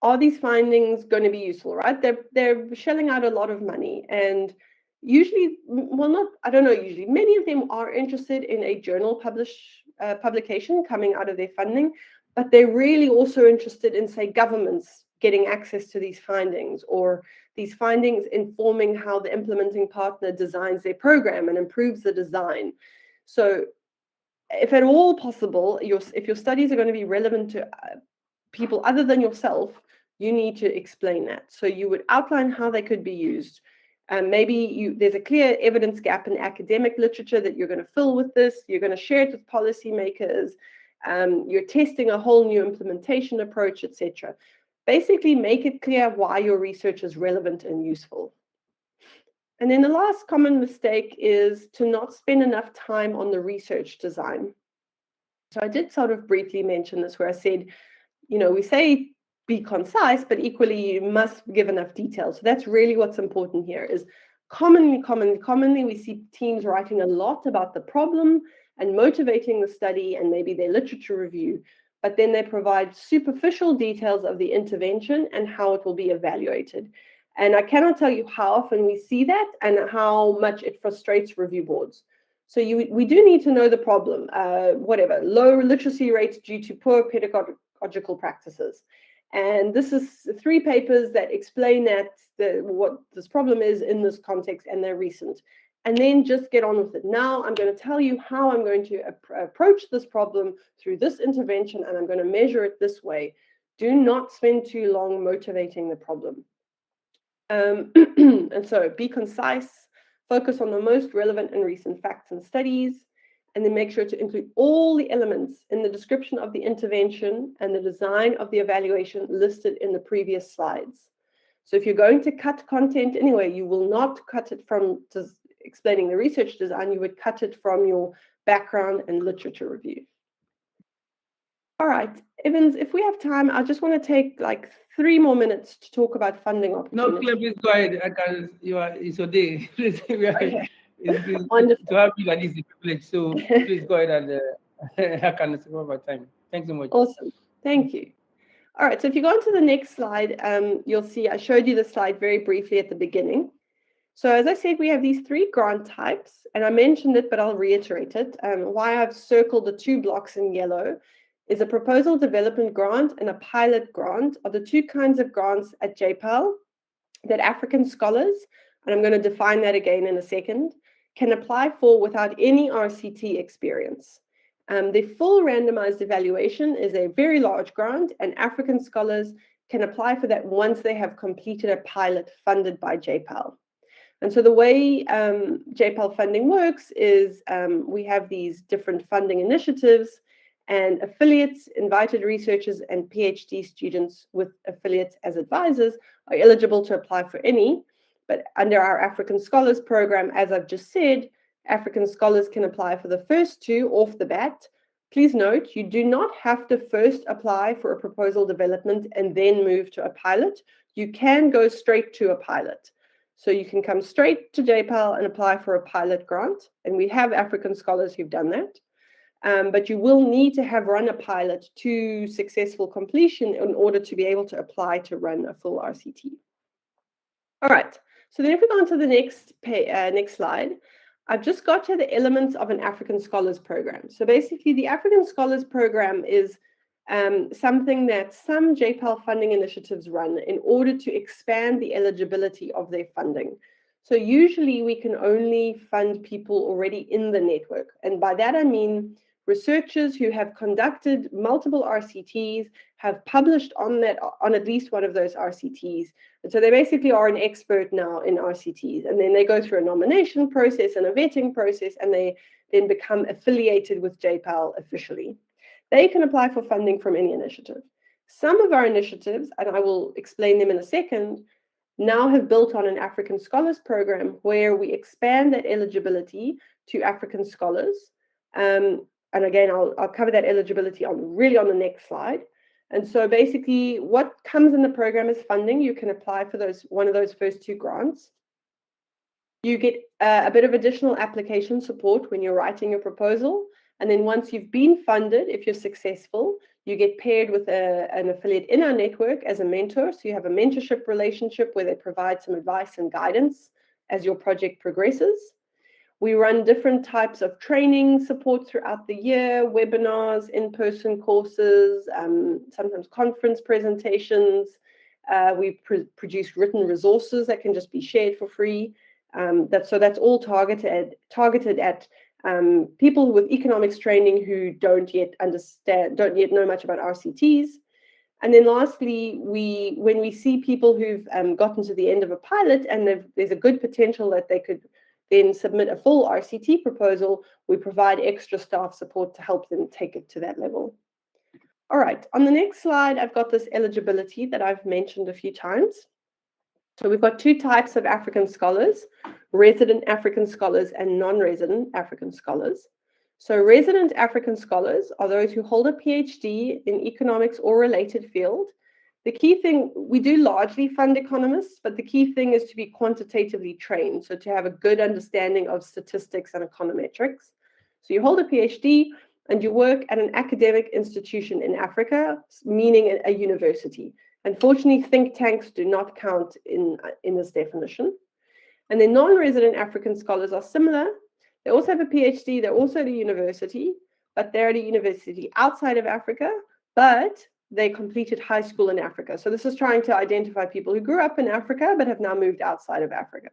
[SPEAKER 2] Are these findings going to be useful, right? They're shelling out a lot of money, and usually, well, I don't know, usually, many of them are interested in a journal publication coming out of their funding, but they're really also interested in, say, governments getting access to these findings, or these findings informing how the implementing partner designs their program and improves the design. So if at all possible, if your studies are going to be relevant to people other than yourself, you need to explain that. So you would outline how they could be used. Maybe there's a clear evidence gap in academic literature that you're going to fill with this. You're going to share it with policymakers. You're testing a whole new implementation approach, etc. Basically, make it clear why your research is relevant and useful. And then the last common mistake is to not spend enough time on the research design. So I did sort of briefly mention this where I said, we say be concise, but equally you must give enough detail. So that's really what's important here is commonly we see teams writing a lot about the problem and motivating the study and maybe their literature review, but then they provide superficial details of the intervention and how it will be evaluated. And I cannot tell you how often we see that and how much it frustrates review boards. So we do need to know the problem, low literacy rates due to poor pedagogical practices. And this is 3 papers that explain what this problem is in this context, and they're recent. And then just get on with it. Now I'm going to tell you how I'm going to approach this problem through this intervention, and I'm going to measure it this way. Do not spend too long motivating the problem. And so be concise, focus on the most relevant and recent facts and studies, and then make sure to include all the elements in the description of the intervention and the design of the evaluation listed in the previous slides. So if you're going to cut content anyway, you will not cut it from explaining the research design, you would cut it from your background and literature review. All right, Evans, if we have time, I just want to take like 3 more minutes to talk about funding opportunities.
[SPEAKER 3] No, Claire, please go ahead. It's your day. Please,
[SPEAKER 2] Okay.
[SPEAKER 3] it's
[SPEAKER 2] Wonderful.
[SPEAKER 3] to have you like this is a privilege. So please go ahead and I can save my time. Thanks so much.
[SPEAKER 2] Awesome. Thank you. All right, so if you go on to the next slide, you'll see I showed you the slide very briefly at the beginning. So as I said, we have these 3 grant types, and I mentioned it, but I'll reiterate it. Why I've circled the 2 blocks in yellow is a proposal development grant and a pilot grant are the 2 kinds of grants at JPAL that African scholars, and I'm going to define that again in a second, can apply for without any RCT experience. The full randomized evaluation is a very large grant, and African scholars can apply for that once they have completed a pilot funded by JPAL. And so the way JPAL funding works is we have these different funding initiatives, and affiliates, invited researchers, and PhD students with affiliates as advisors are eligible to apply for any. But under our African Scholars Program, as I've just said, African scholars can apply for the first 2 off the bat. Please note, you do not have to first apply for a proposal development and then move to a pilot. You can go straight to a pilot. So you can come straight to JPAL and apply for a pilot grant. And we have African scholars who've done that. But you will need to have run a pilot to successful completion in order to be able to apply to run a full RCT. All right, so then if we go on to the next slide, I've just got to the elements of an African Scholars Program. So basically the African Scholars Program is something that some JPAL funding initiatives run in order to expand the eligibility of their funding. So usually we can only fund people already in the network. And by that I mean researchers who have conducted multiple RCTs, have published on at least one of those RCTs. And so they basically are an expert now in RCTs. And then they go through a nomination process and a vetting process, and they then become affiliated with JPAL officially. They can apply for funding from any initiative. Some of our initiatives, and I will explain them in a second, now have built on an African Scholars Program where we expand that eligibility to African scholars. And again, I'll cover that eligibility on the next slide. And so basically what comes in the program is funding. You can apply for one of those first two grants. You get a bit of additional application support when you're writing your proposal. And then once you've been funded, if you're successful, you get paired with an affiliate in our network as a mentor. So you have a mentorship relationship where they provide some advice and guidance as your project progresses. We run different types of training support throughout the year, webinars, in-person courses, sometimes conference presentations. We produce written resources that can just be shared for free. So that's all targeted at people with economics training who don't yet know much about RCTs. And then lastly, when we see people who've gotten to the end of a pilot and there's a good potential that they could then submit a full RCT proposal, we provide extra staff support to help them take it to that level. All right, on the next slide, I've got this eligibility that I've mentioned a few times. So we've got two types of African scholars, resident African scholars and non-resident African scholars. So resident African scholars are those who hold a PhD in economics or related field. The key thing, we do largely fund economists, but the key thing is to be quantitatively trained, so to have a good understanding of statistics and econometrics. So you hold a PhD and you work at an academic institution in Africa, meaning a university. Unfortunately, think tanks do not count in this definition. And then non-resident African scholars are similar. They also have a PhD, they're also at a university, but they're at a university outside of Africa, but they completed high school in Africa. So this is trying to identify people who grew up in Africa, but have now moved outside of Africa.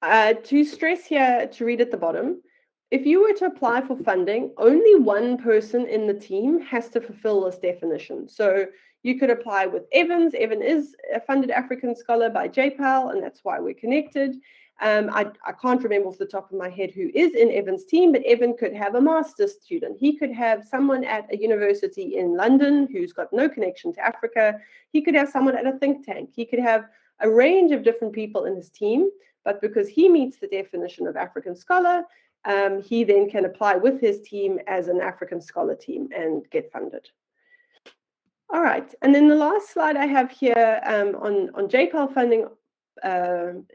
[SPEAKER 2] To stress here, to read at the bottom, if you were to apply for funding, only one person in the team has to fulfill this definition. So you could apply with Evans. Evan is a funded African scholar by JPAL, and that's why we're connected. I can't remember off the top of my head who is in Evan's team, but Evan could have a master's student. He could have someone at a university in London who's got no connection to Africa. He could have someone at a think tank. He could have a range of different people in his team, but because he meets the definition of African scholar, he then can apply with his team as an African scholar team and get funded. All right, and then the last slide I have here on JPAL funding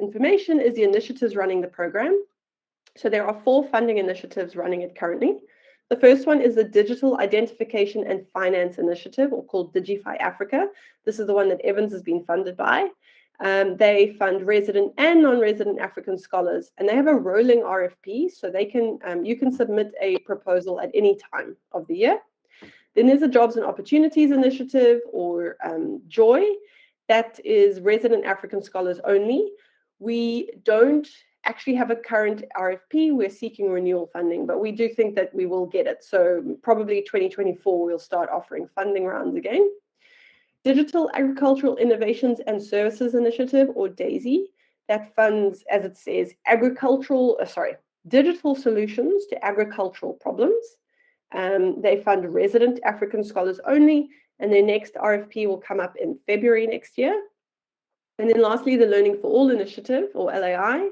[SPEAKER 2] information is the initiatives running the program. So there are 4 funding initiatives running it currently. The first one is the Digital Identification and Finance Initiative, or called Digify Africa. This is the one that Evans has been funded by. They fund resident and non-resident African scholars, and they have a rolling RFP, so they can you can submit a proposal at any time of the year. Then there's a Jobs and Opportunities Initiative, or JOY. That is resident African scholars only. We don't actually have a current RFP. We're seeking renewal funding, but we do think that we will get it. So probably 2024, we'll start offering funding rounds again. Digital Agricultural Innovations and Services Initiative, or DAISY, that funds, as it says, digital solutions to agricultural problems. They fund resident African scholars only, and their next RFP will come up in February next year. And then lastly, the Learning for All Initiative, or LAI,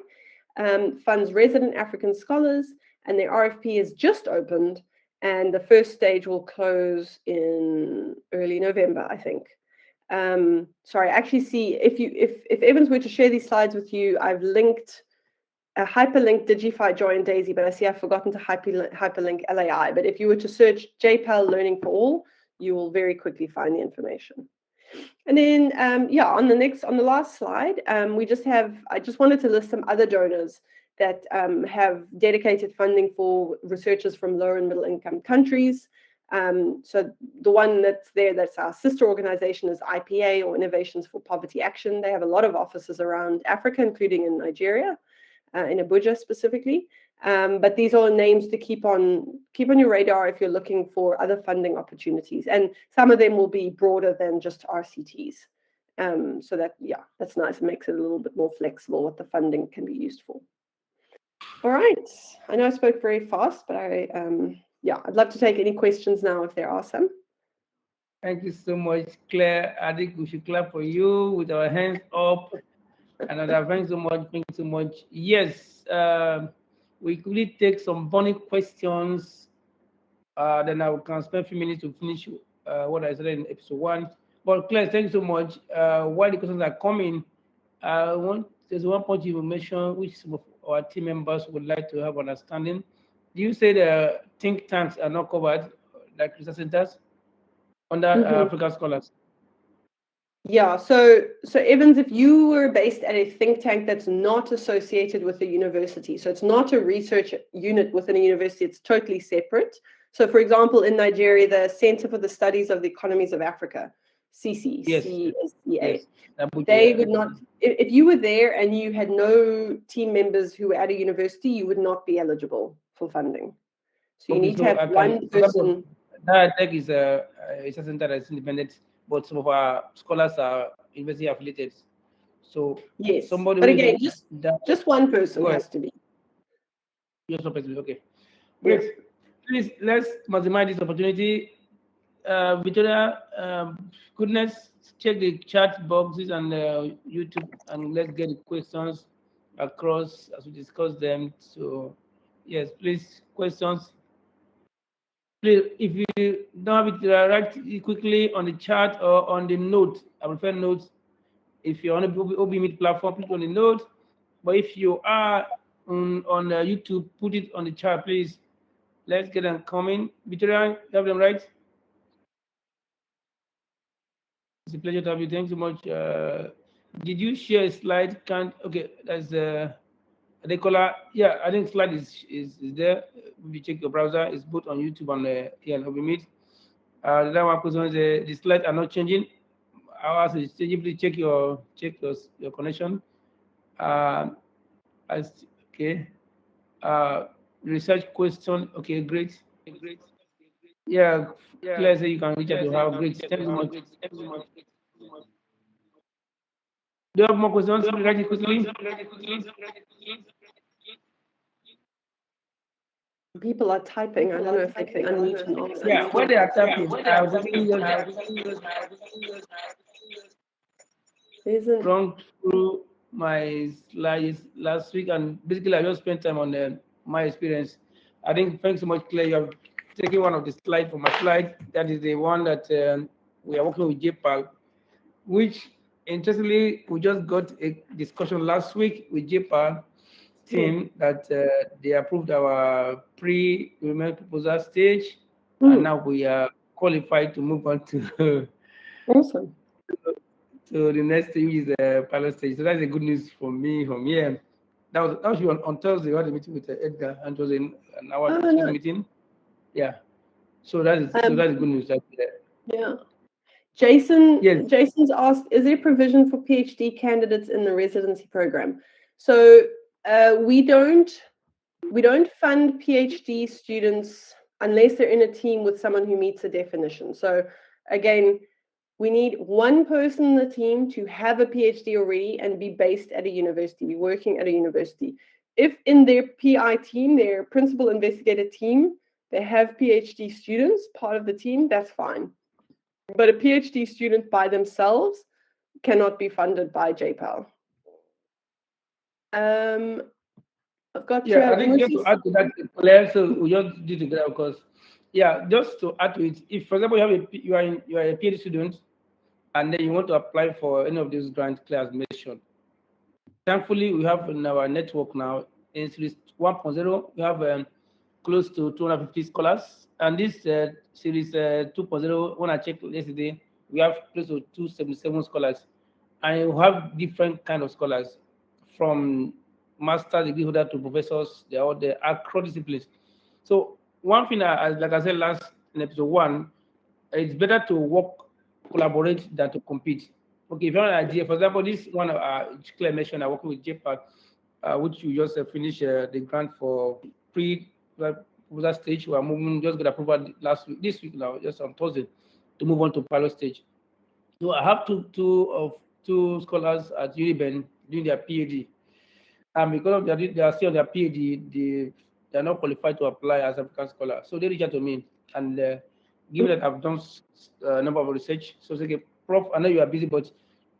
[SPEAKER 2] funds resident African scholars, and their RFP is just opened, and the first stage will close in early November, I think. Sorry, I actually see, if Evans were to share these slides with you, I've linked a hyperlink Digify, Joy, and Daisy, but I see I've forgotten to hyperlink LAI. But if you were to search JPAL Learning for All, you will very quickly find the information. And then, on the last slide, I just wanted to list some other donors that have dedicated funding for researchers from lower and middle income countries. So the one that's there, that's our sister organization, is IPA, or Innovations for Poverty Action. They have a lot of offices around Africa, including in Nigeria, in Abuja specifically. But these are names to keep on your radar if you're looking for other funding opportunities. And some of them will be broader than just RCTs. So that, yeah, that's nice. It makes it a little bit more flexible what the funding can be used for. All right. I know I spoke very fast, but yeah, I'd love to take any questions now if there are some.
[SPEAKER 3] Thank you so much, Claire. I think we should clap for you with our hands up. And thanks so much. Thank you so much. Yes, we could take some burning questions. Then I can spend a few minutes to finish what I said in episode 1. But Claire, thank you so much. While the questions are coming, there's one point you mentioned which some of our team members would like to have understanding. Do you say the think tanks are not covered, like research centers, under African scholars?
[SPEAKER 2] Yeah, so Evans, if you were based at a think tank that's not associated with a university, so it's not a research unit within a university, it's totally separate. So for example, in Nigeria, the Center for the Studies of the Economies of Africa, CCA,
[SPEAKER 3] yes.
[SPEAKER 2] They would not, if you were there and you had no team members who were at a university, you would not be eligible for funding. So you need to have one person.
[SPEAKER 3] DIaDeRC is a center that's independent, but some of our scholars are university affiliated. So
[SPEAKER 2] yes,
[SPEAKER 3] somebody,
[SPEAKER 2] but again, just one person has to be.
[SPEAKER 3] Just one person, okay. Great. Yes. Please, let's maximize this opportunity. Victoria, goodness, check the chat boxes and YouTube, and let's get the questions across as we discuss them. So, yes, please, questions. Please, if you don't have it, write it quickly on the chat or on the note. I prefer notes. If you're on the OB Meet platform, put it on the note. But if you are on YouTube, put it on the chat, please. Let's get them coming. Victoria, you have them right? It's a pleasure to have you. Thanks so much. Did you share a slide? Okay, that's Adekola. Yeah, I think slide is there. If you check your browser, it's both on YouTube and here on OB Meet. The one question is the slides are not changing. I'll ask you to simply check your connection. Okay. Research question. Okay, great. Yeah, Claire, say you can reach out to her. Great. Thank you so much. Do you have more questions? Write it quickly.
[SPEAKER 2] People are typing. I don't know if they can unmute and answer.
[SPEAKER 3] Yeah, when they are typing, run through my slides last week, and basically I just spent time on my experience. I think thanks so much, Claire. You have taken one of the slides from my slide. That is the one that we are working with JPAL, which interestingly we just got a discussion last week with JPAL team that they approved our pre-implement proposal stage, and now we are qualified to move on to
[SPEAKER 2] awesome.
[SPEAKER 3] So the next thing is the pilot stage. So that's a good news for me from here. That was on Thursday. We had a meeting with Edgar, and it was an hour meeting. Yeah. So that's good news.
[SPEAKER 2] Yeah. Jason's asked, is there provision for PhD candidates in the residency program? So we don't fund PhD students unless they're in a team with someone who meets the definition. So again, we need one person in the team to have a PhD already and be based at a university, be working at a university. If in their PI team, their principal investigator team, they have PhD students, part of the team, that's fine. But a PhD student by themselves cannot be funded by JPAL. I've got
[SPEAKER 3] I think just to add to that, Claire, so we just did together because just to add to it, if for example you are a PhD student and then you want to apply for any of these grants Claire has mentioned, thankfully we have in our network now in series 1.0 we have close to 250 scholars, and this series 2.0, when I checked yesterday, we have close to 277 scholars, and we have different kind of scholars from master degree holder to professors. They're all there across disciplines. So one thing, like I said last in episode 1, it's better to work, collaborate than to compete. Okay, if you have an idea, for example, this one Claire mentioned, I'm working with JPAC, which you just finished the grant for proposal stage. We are moving, just got approval this week now, just on Thursday, to move on to pilot stage. So I have two scholars at UNIBEN doing their PhD. And because of they are still on their PhD, they are not qualified to apply as African scholar. So they reach out to me, and given that I've done a number of research, so they say, Prof, I know you are busy, but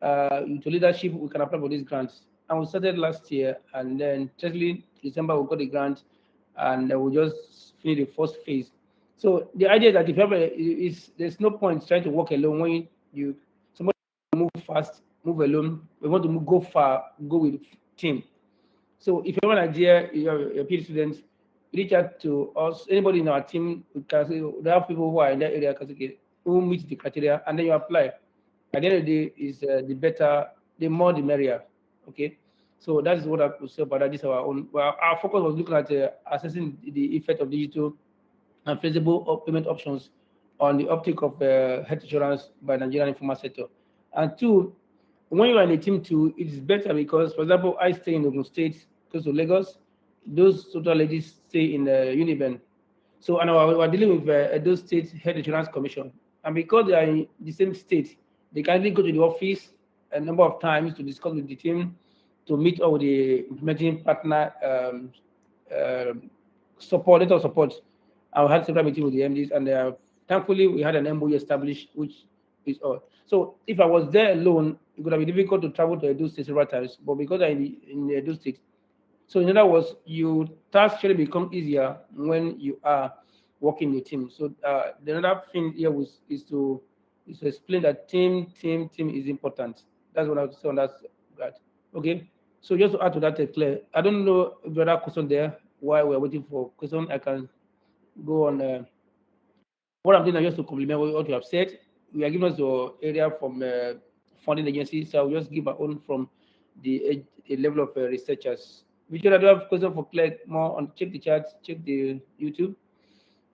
[SPEAKER 3] to leadership, we can apply for these grants. And we started last year, and then certainly December we got the grant, and we just finished the first phase. So the idea is that if you have there's no point trying to work alone when somebody move fast, move alone. We want to go far, go with team. So if you have an idea, you're a PhD student, reach out to us. Anybody in our team, there are people who are in that area who meet the criteria, and then you apply. At the end of the day, is the more the merrier. Okay, so that is what I could say about that. This is our own. Well, our focus was looking at assessing the effect of digital and flexible payment options on the uptake of health insurance by Nigerian informal sector. And two, when you are in a team too, it's better because, for example, I stay in Ogun State, close to Lagos. Those total ladies stay in UNIBEN. So, and we're dealing with those State Health Insurance Commission. And because they are in the same state, they can go to the office a number of times to discuss with the team, to meet all the implementing partner support, letter of support. I had several meetings with the MDs, and thankfully we had an MOU established, which is all. So if I was there alone, it would have been difficult to travel to Edo State several times. But because I'm in Edo State, so in other words, your task actually become easier when you are working in a team. So the other thing here is to explain that team is important. That's what I would say on that. Okay. So just to add to that, Claire, I don't know if there are questions there while we're waiting for question. I can go on. What I'm doing now just to complement what you have said. We are giving us the area from funding agencies, so I'll just give my own from the level of researchers. Richard, I do have question for Claire more on check the chat, check the YouTube.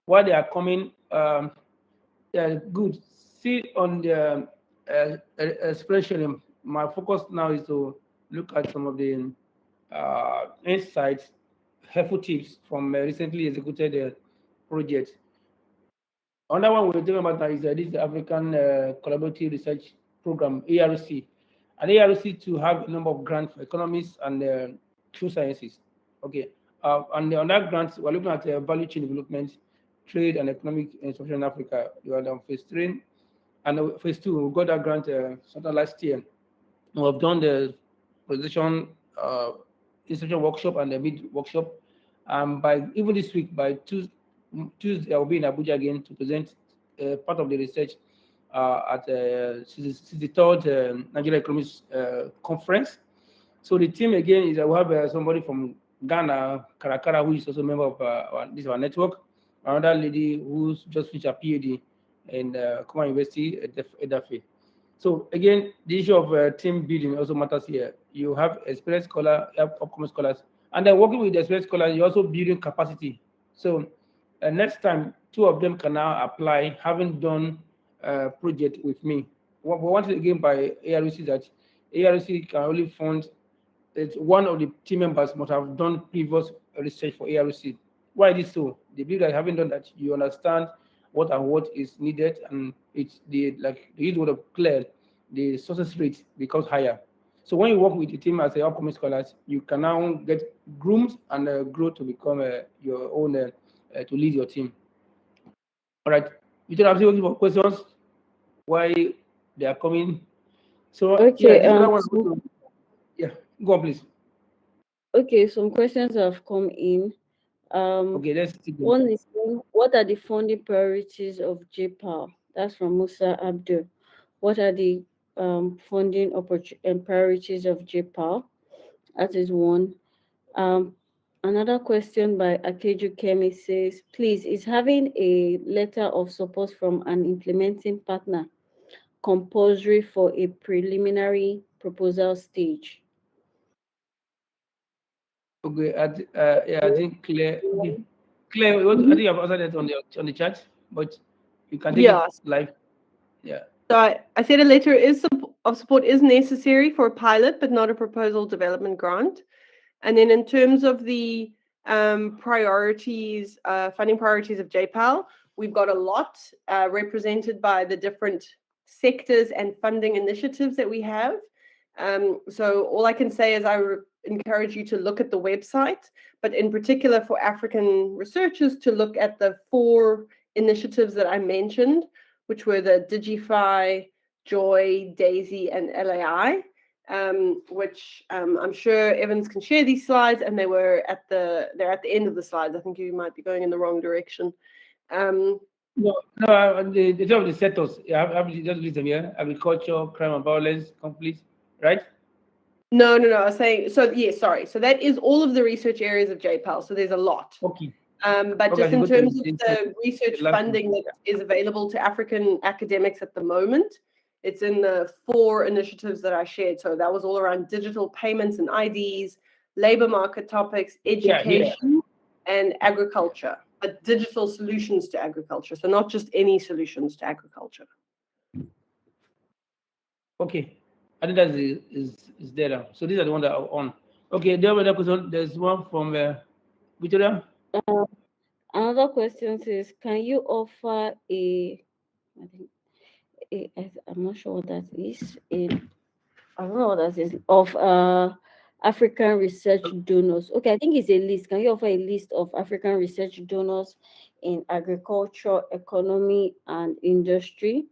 [SPEAKER 3] While they are coming, yeah, good. See on the expression, my focus now is to look at some of the insights, helpful tips from recently executed projects. Another one we're talking about now is this African Collaborative Research Program, ARC. And ARC to have a number of grants for economists and true sciences. Okay. And on that grant, we're looking at value chain development, trade and economic institution in Africa. We are on phase 3. And phase 2, we got that grant sometime last year. We have done the presentation institution workshop and the mid workshop. By even this week, by Tuesday, I will be in Abuja again to present part of the research at the 63rd Nigeria Economics Conference. So the team again is we have somebody from Ghana, Karakara, who is also a member of our network. Another lady who's just finished her PhD in Kuma University at Edafe. So again, the issue of team building also matters here. You have experienced scholars, you have upcoming scholars, and then working with the experienced scholars, you're also building capacity. So next time, 2 of them can now apply, having done a project with me. What we wanted again by ARC is that ARC can only fund that one of the team members must have done previous research for ARC. Why is this so? They believe that having done that, you understand what and what is needed, and it's the use word of Claire, the success rate becomes higher. So when you work with the team as a upcoming scholars, you can now get groomed and grow to become your own to lead your team. All right, you don't have to for questions why they are coming. So
[SPEAKER 4] okay,
[SPEAKER 3] yeah, go on, please.
[SPEAKER 4] Okay, some questions have come in.
[SPEAKER 3] Okay, let's see.
[SPEAKER 4] One is, what are the funding priorities of JPAL? That's from Musa Abdul. What are the funding and priorities of JPAL? That is one. Another question by Akeju Kemi says, please, is having a letter of support from an implementing partner compulsory for a preliminary proposal stage?
[SPEAKER 3] Okay, yeah, I think Claire. Okay. Claire, I think you have answered that on the chat, but You can take
[SPEAKER 2] Yeah.
[SPEAKER 3] it live. Yeah.
[SPEAKER 2] So I said a letter of support is necessary for a pilot, but not a proposal development grant. And then in terms of the priorities, funding priorities of JPAL, we've got a lot represented by the different sectors and funding initiatives that we have. So all I can say is I encourage you to look at the website, but in particular for African researchers to look at the 4 initiatives that I mentioned, which were the Digify, Joy, Daisy, and LAI. Which I'm sure Evans can share these slides, and they're at the end of the slides. I think you might be going in the wrong direction.
[SPEAKER 3] No, the job of the sectors, I just list them here: agriculture, crime and violence, conflict, right?
[SPEAKER 2] No. I was saying, so yes, sorry. So that is all of the research areas of JPAL. So there's a lot.
[SPEAKER 3] Okay.
[SPEAKER 2] But
[SPEAKER 3] Okay,
[SPEAKER 2] just in
[SPEAKER 3] go to
[SPEAKER 2] terms of
[SPEAKER 3] the
[SPEAKER 2] the research
[SPEAKER 3] last
[SPEAKER 2] funding
[SPEAKER 3] one.
[SPEAKER 2] that is available to African academics at the moment, it's in the 4 initiatives that I shared. So that was all around digital payments and IDs, labor market topics, education, and agriculture, but digital solutions to agriculture. So not just any solutions to agriculture.
[SPEAKER 3] Okay. I think that is there now. So these are the ones that are on. Okay, the other question, there's one from Victoria.
[SPEAKER 4] Another question says, can you offer I'm not sure what that is. I don't know what that is, of African research donors. Okay, I think it's a list. Can you offer a list of African research donors in agriculture, economy, and industry?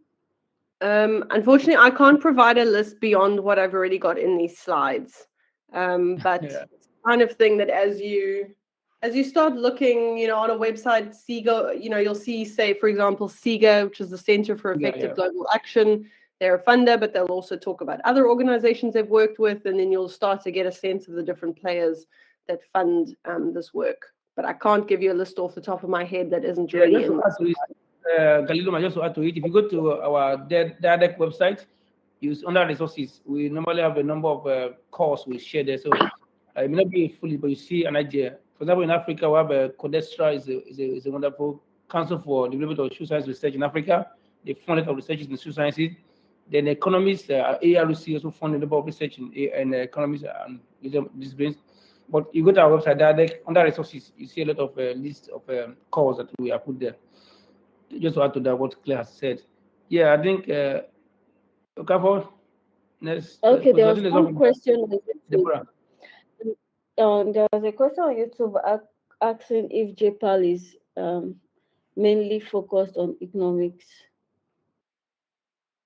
[SPEAKER 2] Unfortunately, I can't provide a list beyond what I've already got in these slides. But
[SPEAKER 3] Yeah.
[SPEAKER 2] it's the kind of thing that as you start looking, on a website, SIGA, you'll see, say, for example, SIGA, which is the Center for Effective Global Action. They're a funder, but they'll also talk about other organizations they've worked with, and then you'll start to get a sense of the different players that fund this work. But I can't give you a list off the top of my head that isn't really in.
[SPEAKER 3] Galileo, just to add to it, if you go to our DIaDeRC website, use under resources, we normally have a number of courses we share there. So it may not be fully, but you see an idea. For example, in Africa, we have Codestra is a wonderful council for development of social science research in Africa. They fund a lot of research in social sciences. Then economists, ARC also fund a number of research in economics and disciplines. But you go to our website, DIaDeRC, under resources, you see a lot of lists of calls that we have put there. Just to add to that, what Claire has said. Yeah, I think, okay, next.
[SPEAKER 4] Okay, there was one question on
[SPEAKER 3] Deborah.
[SPEAKER 4] YouTube. There was a question on YouTube asking if JPAL is mainly focused on economics.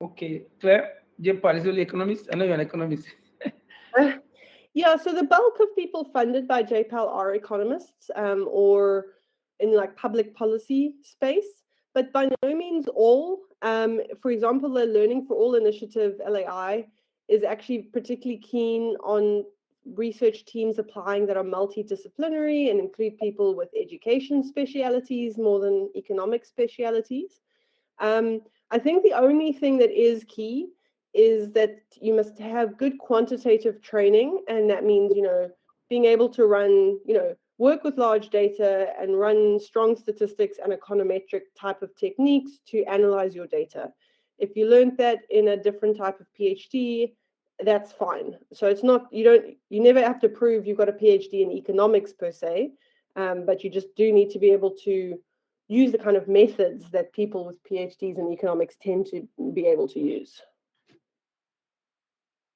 [SPEAKER 3] Okay, Claire, JPAL is only economist. I know you're an economist.
[SPEAKER 2] Yeah, so the bulk of people funded by JPAL are economists or in like public policy space, but by no means all. For example, the Learning for All initiative, LAI, is actually particularly keen on research teams applying that are multidisciplinary and include people with education specialities more than economic specialities. I think the only thing that is key is that you must have good quantitative training, and that means being able to run work with large data and run strong statistics and econometric type of techniques to analyze your data. If you learned that in a different type of PhD, that's fine. So it's not, you never have to prove you've got a PhD in economics per se, but you just do need to be able to use the kind of methods that people with PhDs in economics tend to be able to use.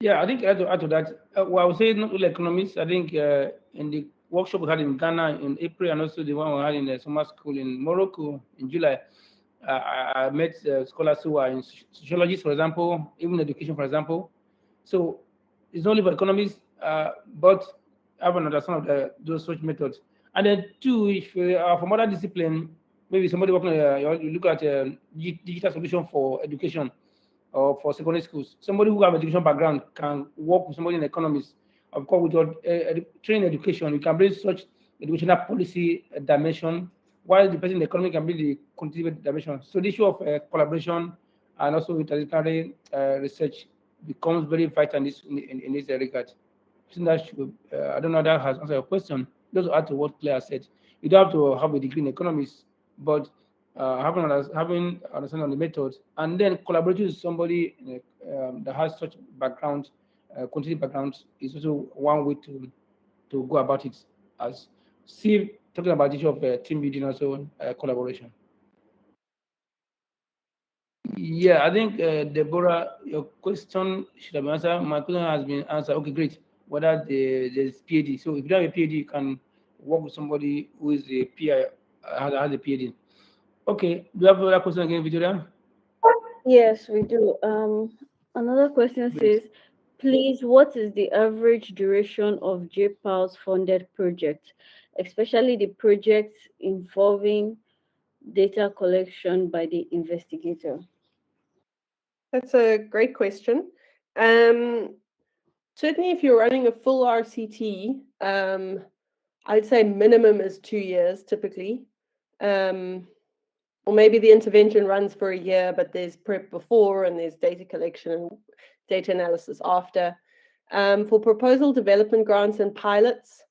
[SPEAKER 3] Yeah, I think I have to add to that. Well, I would say not only economists. I think in the workshop we had in Ghana in April, and also the one we had in the summer school in Morocco in July, I met scholars who are in sociology, for example, even education, for example. So it's not only for economists, but have an understanding of those such methods. And then two, if from other discipline, maybe somebody working, you look at digital solution for education or for secondary schools. Somebody who have education background can work with somebody in economics. Of course, with your training education, you can bring such educational policy dimension, while the person in the economy can bring the quantitative dimension. So the issue of collaboration and also interdisciplinary research becomes very vital in this regard. So that should, I don't know if that has answered your question. Just to add to what Claire said, you don't have to have a degree in economics, but having understanding of the method, and then collaborating with somebody that has such background, quantitative background, is also one way to go about it. As see talking about the issue of team building, also collaboration. Yeah, I think Deborah, your question should have been answered. My question has been answered. Okay, great. Whether there's PhD. So if you don't have a PhD, you can work with somebody who is a PI, has a PhD. Okay, do you have another question again, Victoria?
[SPEAKER 4] Yes, we do. Another question
[SPEAKER 3] Great.
[SPEAKER 4] says, please, what is the average duration of JPAL's funded project, especially the projects involving data collection by the investigator?
[SPEAKER 2] That's a great question. Certainly, if you're running a full RCT, I'd say minimum is 2 years typically. Or maybe the intervention runs for a year, but there's prep before and there's data collection and data analysis after. For proposal development grants and pilots,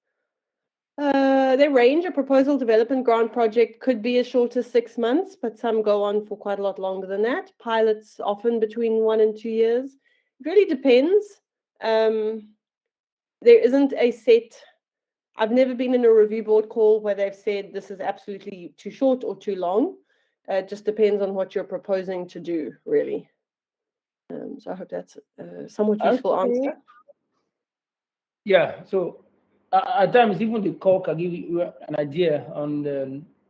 [SPEAKER 2] they range. A proposal development grant project could be as short as 6 months, but some go on for quite a lot longer than that. Pilots often between 1 and 2 years. It really depends. There isn't a set. I've never been in a review board call where they've said this is absolutely too short or too long. It just depends on what you're proposing to do, really. So I hope that's a somewhat useful answer.
[SPEAKER 3] Yeah. So at times, even the call can give you an idea on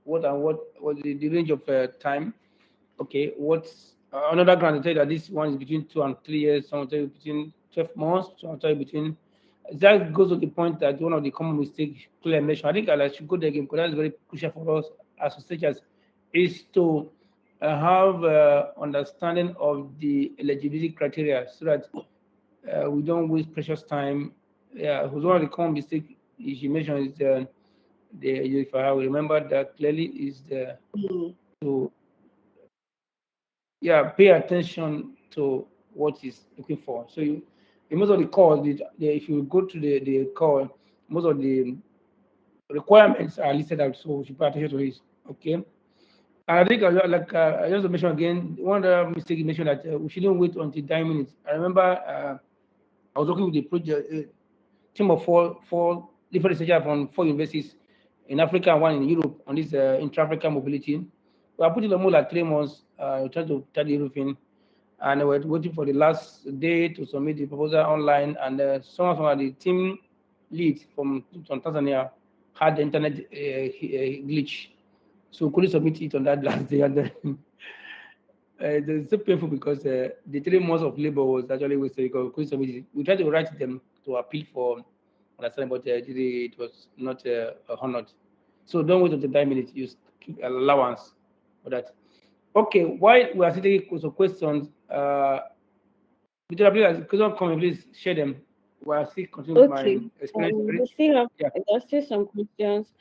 [SPEAKER 3] what the range of time. Okay, what's another grant will tell you that this one is between 2 and 3 years. Some will tell you between 12 months. Some will tell you between. That goes to the point that one of the common mistakes Clare mentioned. I think I should go there again because that's very crucial for us as researchers, is to have understanding of the eligibility criteria so that we don't waste precious time. Yeah, who's one of the common mistakes she mentioned is if I remember that clearly, is to pay attention to what he's looking for. So in most of the calls, if you go to the call, most of the requirements are listed out, so you should pay attention to this. Okay. And I think, I just mentioned again, one other mistake you mentioned that we shouldn't wait until 9 minutes. I remember I was working with a project team of four different researchers from 4 universities in Africa and one in Europe on this intra-African mobility. We are putting almost like 3 months trying to study everything, and we're waiting for the last day to submit the proposal online. And someone from the team lead from Tanzania had the internet glitch, so we couldn't submit it on that last day. And then it's so painful because the 3 months of labor was actually wasted because we couldn't submit it. We tried to write them to appeal for understanding, but it was not honored. So don't wait until 9 minutes. Use allowance for that. Okay, while we are taking some questions, Victoria, please, comment, please share them. We are still continuing
[SPEAKER 4] Okay.
[SPEAKER 3] my experience.
[SPEAKER 4] We still have, there's still some questions.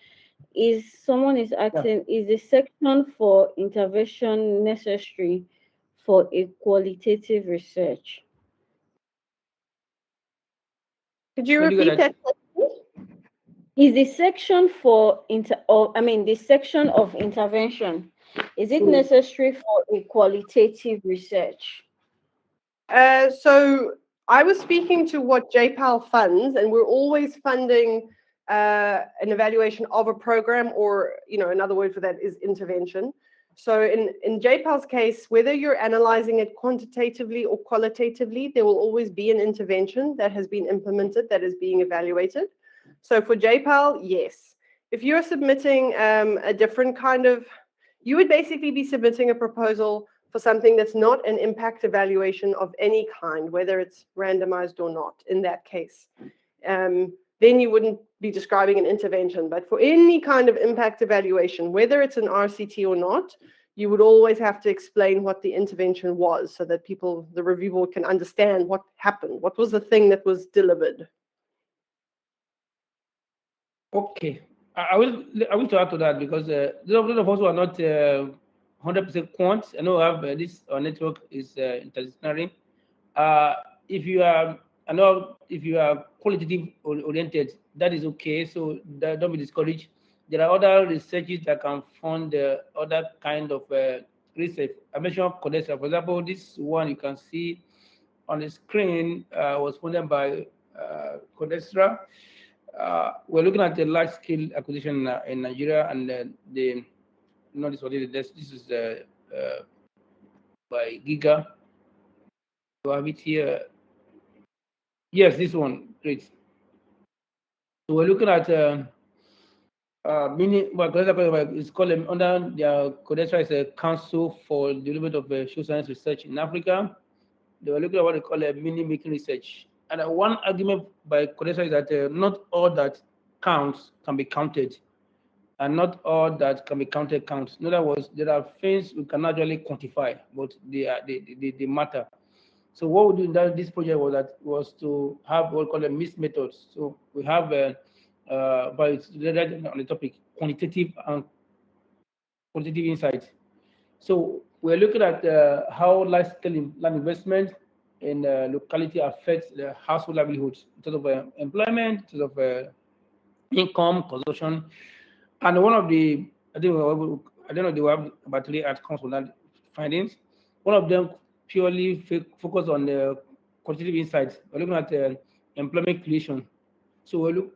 [SPEAKER 4] Someone is asking, is the section for intervention necessary for a qualitative research?
[SPEAKER 2] Could you repeat that?
[SPEAKER 4] Is the section for the section of intervention, is it necessary for a qualitative research?
[SPEAKER 2] So I was speaking to what JPAL funds, and we're always funding an evaluation of a program, or another word for that is intervention. So in JPAL's case, whether you're analyzing it quantitatively or qualitatively, there will always be an intervention that has been implemented that is being evaluated. So for JPAL, yes. If you're submitting a different kind of, you would basically be submitting a proposal for something that's not an impact evaluation of any kind, whether it's randomized or not in that case. Then you wouldn't be describing an intervention. But for any kind of impact evaluation, whether it's an RCT or not, you would always have to explain what the intervention was so that the review board can understand what happened. What was the thing that was delivered?
[SPEAKER 3] Okay. I will to add to that because those of us who are not 100% quant, I know this network is interdisciplinary. If you are qualitative oriented, that is okay. So don't be discouraged. there are other researches that can fund other kind of research. I mentioned Codestra. For example, this one you can see on the screen was funded by Codestra. We're looking at the large-scale acquisition in Nigeria, and the this is by Giga. You have it here. Yes, this one. Great. So we're looking at it's called under their Codestra is a Council for the Development of Social Science Research in Africa. They were looking at what they call a mini making research. And one argument by Codestra is that not all that counts can be counted, and not all that can be counted counts. In other words, there are things we can actually quantify, but they matter. So what we do in this project was to have what we call a mixed methods. So we have but it's related on the topic quantitative and quantitative insights. So we're looking at how large-scale land investment in locality affects the household livelihoods in terms of employment, in terms of income, consumption, and one of the I don't know they have about 3 outcomes from that findings. One of them purely focus on the quantitative insights. We're looking at employment creation. So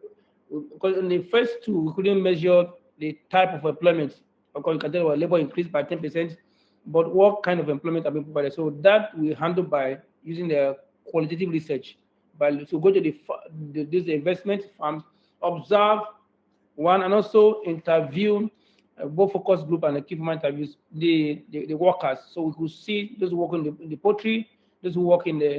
[SPEAKER 3] because in the first two we couldn't measure the type of employment. Of course, you can tell our labor increased by 10%, but what kind of employment are being provided? So that we handle by using the qualitative research. So go to this investment farms, observe one, and also interview both focus group and the key interviews the workers. So we could see those who work in the poultry, those who work in the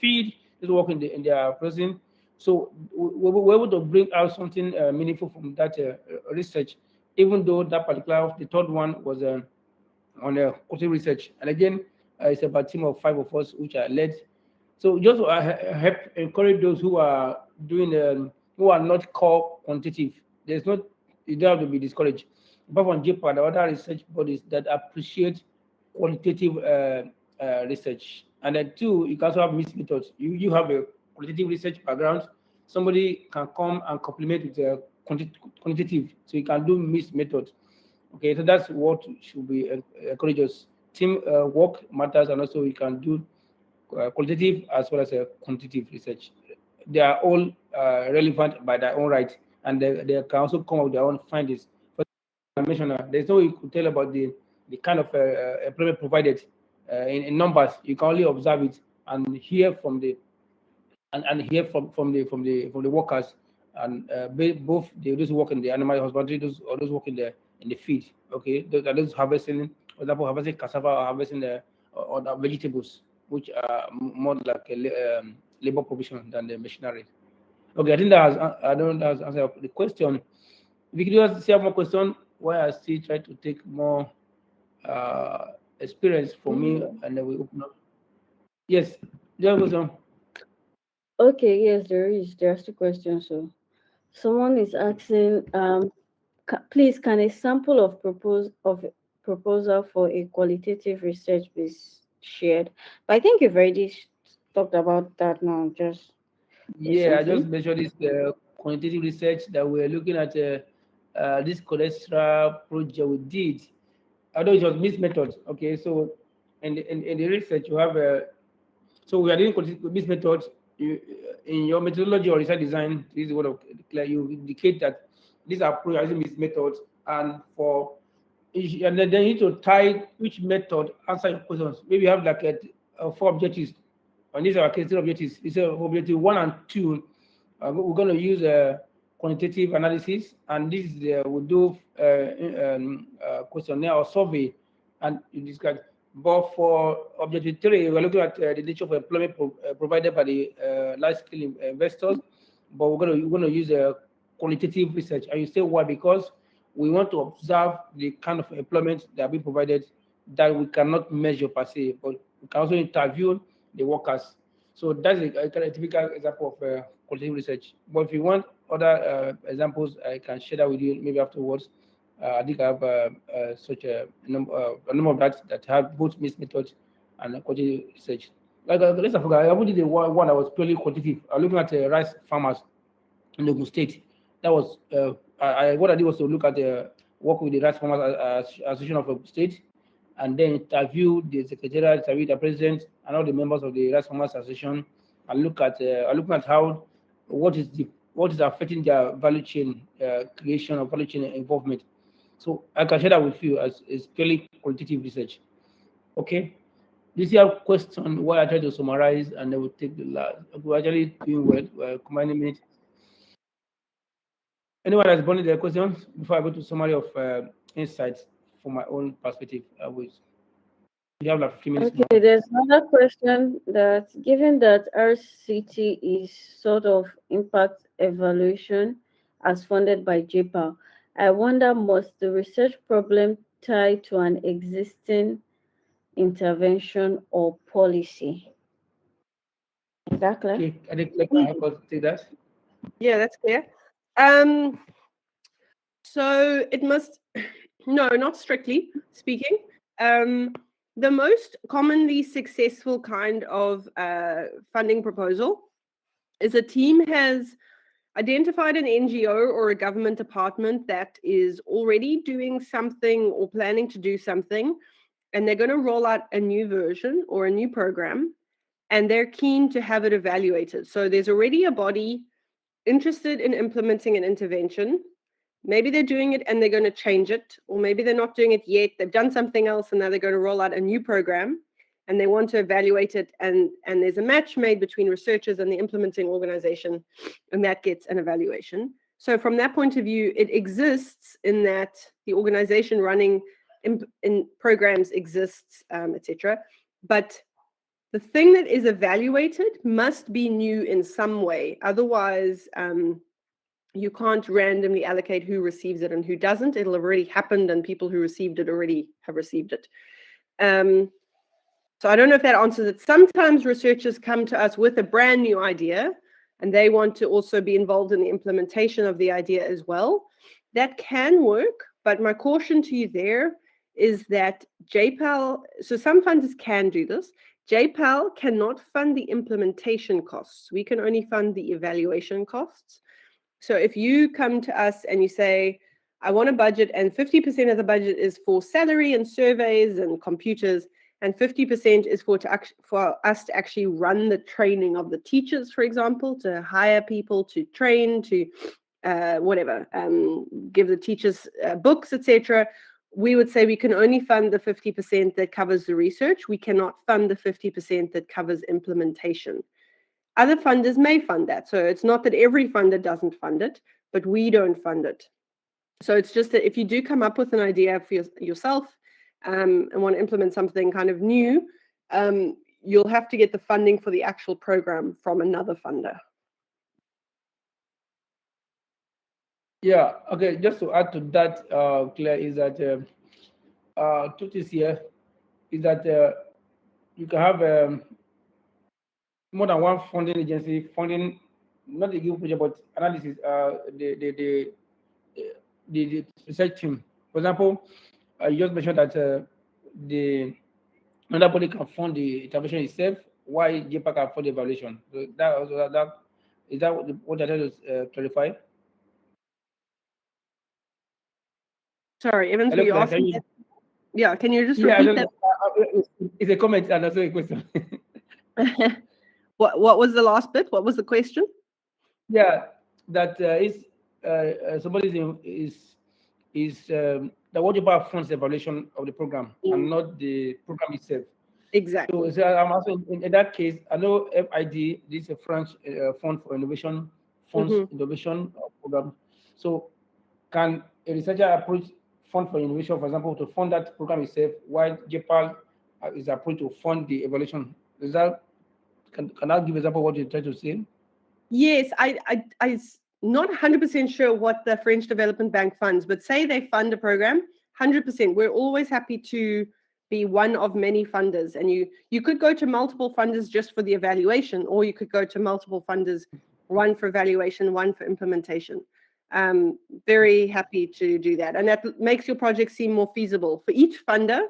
[SPEAKER 3] feed, those who work in their prison. So we were able to bring out something meaningful from that research, even though that particular, the third one was on qualitative research. And again, it's about a team of 5 of us, which I led. So just help encourage those who are doing, who are not core quantitative. There's not, you don't have to be discouraged. Apart from JPA, there are other research bodies that appreciate qualitative research. And then 2, you can also have mixed methods. You have a qualitative research background, somebody can come and complement with a quantitative, so you can do mixed methods. Okay, so that's what should be encouraged. Team work matters, and also you can do qualitative as well as a quantitative research. They are all relevant by their own right, and they can also come up with their own findings. But there's no way you could tell about the kind of employment provided in numbers. You can only observe it and hear from the hear from the workers, and both those who work in the animal husbandry, those who work in the feed. Okay, those harvesting, for example, harvesting cassava or harvesting the vegetables, which are more like a labor provision than the machinery. Okay, I think I don't know that's answer the question. If you could just have more question, why I still try to take more experience for me, and then we open up. Yes, there was some.
[SPEAKER 4] Okay, yes, there are 2 questions. So someone is asking, please, can a sample of proposal for a qualitative research be shared? But I think you've already talked about that now. Just
[SPEAKER 3] yeah, I just mentioned this quantitative research that we're looking at this Codestra project we did. Although it was mixed methods. Okay, so in the research you have so we are doing mixed methods. In your methodology or research design, this is what you indicate that these are using mixed methods, and then you need to tie which method answer your questions. Maybe you have like 4 objectives, and these are 3 objectives. These are objective 1 and 2. We're going to use quantitative analysis, and this is we'll do questionnaire or survey, and you describe. But for objective 3, we're looking at the nature of employment provided by the large-scale investors. But we're going to use a qualitative research, and you say why? Because we want to observe the kind of employment that are being provided that we cannot measure per se, but we can also interview the workers. So that's a kind of typical example of qualitative research. But if you want other examples, I can share that with you maybe afterwards. I think I have such a number of that have both mixed methods and qualitative research. Like let's forget, I did the one that was purely quantitative. I'm looking at rice farmers in Ogun State. that was what I did was to look at the work with the Rights Farmers Association of a State, and then interview the secretariat, interview the president, and all the members of the Rights Farmers Association, and looking at how what is affecting their value chain creation or value chain involvement. So I can share that with you as it's purely qualitative research. Okay. This is a question what I try to summarize, and then we'll take the last. We're actually doing well. We're combining minutes. Anyone has brought their questions before I go to summary of insights from my own perspective? You have like 15 minutes.
[SPEAKER 4] Okay, there's another question that given that RCT is sort of impact evaluation as funded by JPAL, I wonder, must the research problem tie to an existing intervention or policy? Is that clear?
[SPEAKER 3] Okay, I think like I have to take that.
[SPEAKER 2] Yeah, that's clear. So it must, no, not strictly speaking. The most commonly successful kind of funding proposal is a team has identified an NGO or a government department that is already doing something or planning to do something, and they're going to roll out a new version or a new program, and they're keen to have it evaluated. So there's already a body interested in implementing an intervention. Maybe they're doing it and they're going to change it, or maybe they're not doing it yet. They've done something else and now they're going to roll out a new program and they want to evaluate it. And there's a match made between researchers and the implementing organization, and that gets an evaluation. So from that point of view, it exists in that the organization running in programs exists, etc. But the thing that is evaluated must be new in some way. Otherwise, you can't randomly allocate who receives it and who doesn't. It'll have already happened and people who received it already have received it. So I don't know if that answers it. Sometimes researchers come to us with a brand new idea and they want to also be involved in the implementation of the idea as well. That can work, but my caution to you there is that JPAL, so some funders can do this. JPAL cannot fund the implementation costs. We can only fund the evaluation costs. So if you come to us and you say, I want a budget and 50% of the budget is for salary and surveys and computers, and 50% is for us to actually run the training of the teachers, for example, to hire people to train, to give the teachers books, etc. We would say we can only fund the 50% that covers the research. We cannot fund the 50% that covers implementation. Other funders may fund that. So it's not that every funder doesn't fund it, but we don't fund it. So it's just that if you do come up with an idea for yourself and want to implement something kind of new, you'll have to get the funding for the actual program from another funder.
[SPEAKER 3] Yeah, okay, just to add to that, Claire, is that truth is here, is that you can have more than one funding agency funding not the given project but analysis the research team. For example, you just mentioned that the another body can fund the intervention itself, while JPAL can fund the evaluation. So is that what I try to clarify?
[SPEAKER 2] Sorry, Evans, were you asking? Yeah, can you just repeat that?
[SPEAKER 3] It's a comment and also a question.
[SPEAKER 2] What was the last bit? What was the question?
[SPEAKER 3] Yeah, that somebody is the what JPAL funds the evaluation of the program and not the program itself.
[SPEAKER 2] Exactly.
[SPEAKER 3] So I'm also in that case. I know FID, this is a French fund for innovation, funds innovation program. So can a researcher approach fund for innovation, for example, to fund that program itself, while JPAL is approached to fund the evaluation? Is that can I give example of what you try to say?
[SPEAKER 2] Yes, I'm not 100% sure what the French Development Bank funds, but say they fund a program, 100%. We're always happy to be one of many funders, and you could go to multiple funders just for the evaluation, or you could go to multiple funders, one for evaluation, one for implementation. Very happy to do that, and that makes your project seem more feasible for each funder.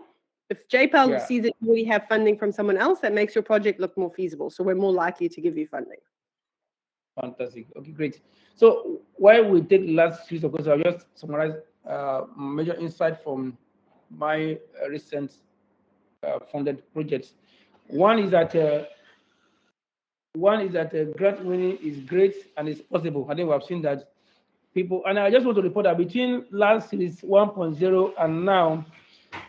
[SPEAKER 2] If JPAL sees that you already have funding from someone else, that makes your project look more feasible. So we're more likely to give you funding.
[SPEAKER 3] Fantastic. Okay, great. So while we take the last series of questions, I'll just summarize major insight from my recent funded projects. One is that grant winning is great and it's possible. I think we have seen that people, and I just want to report that between last series 1.0 and now,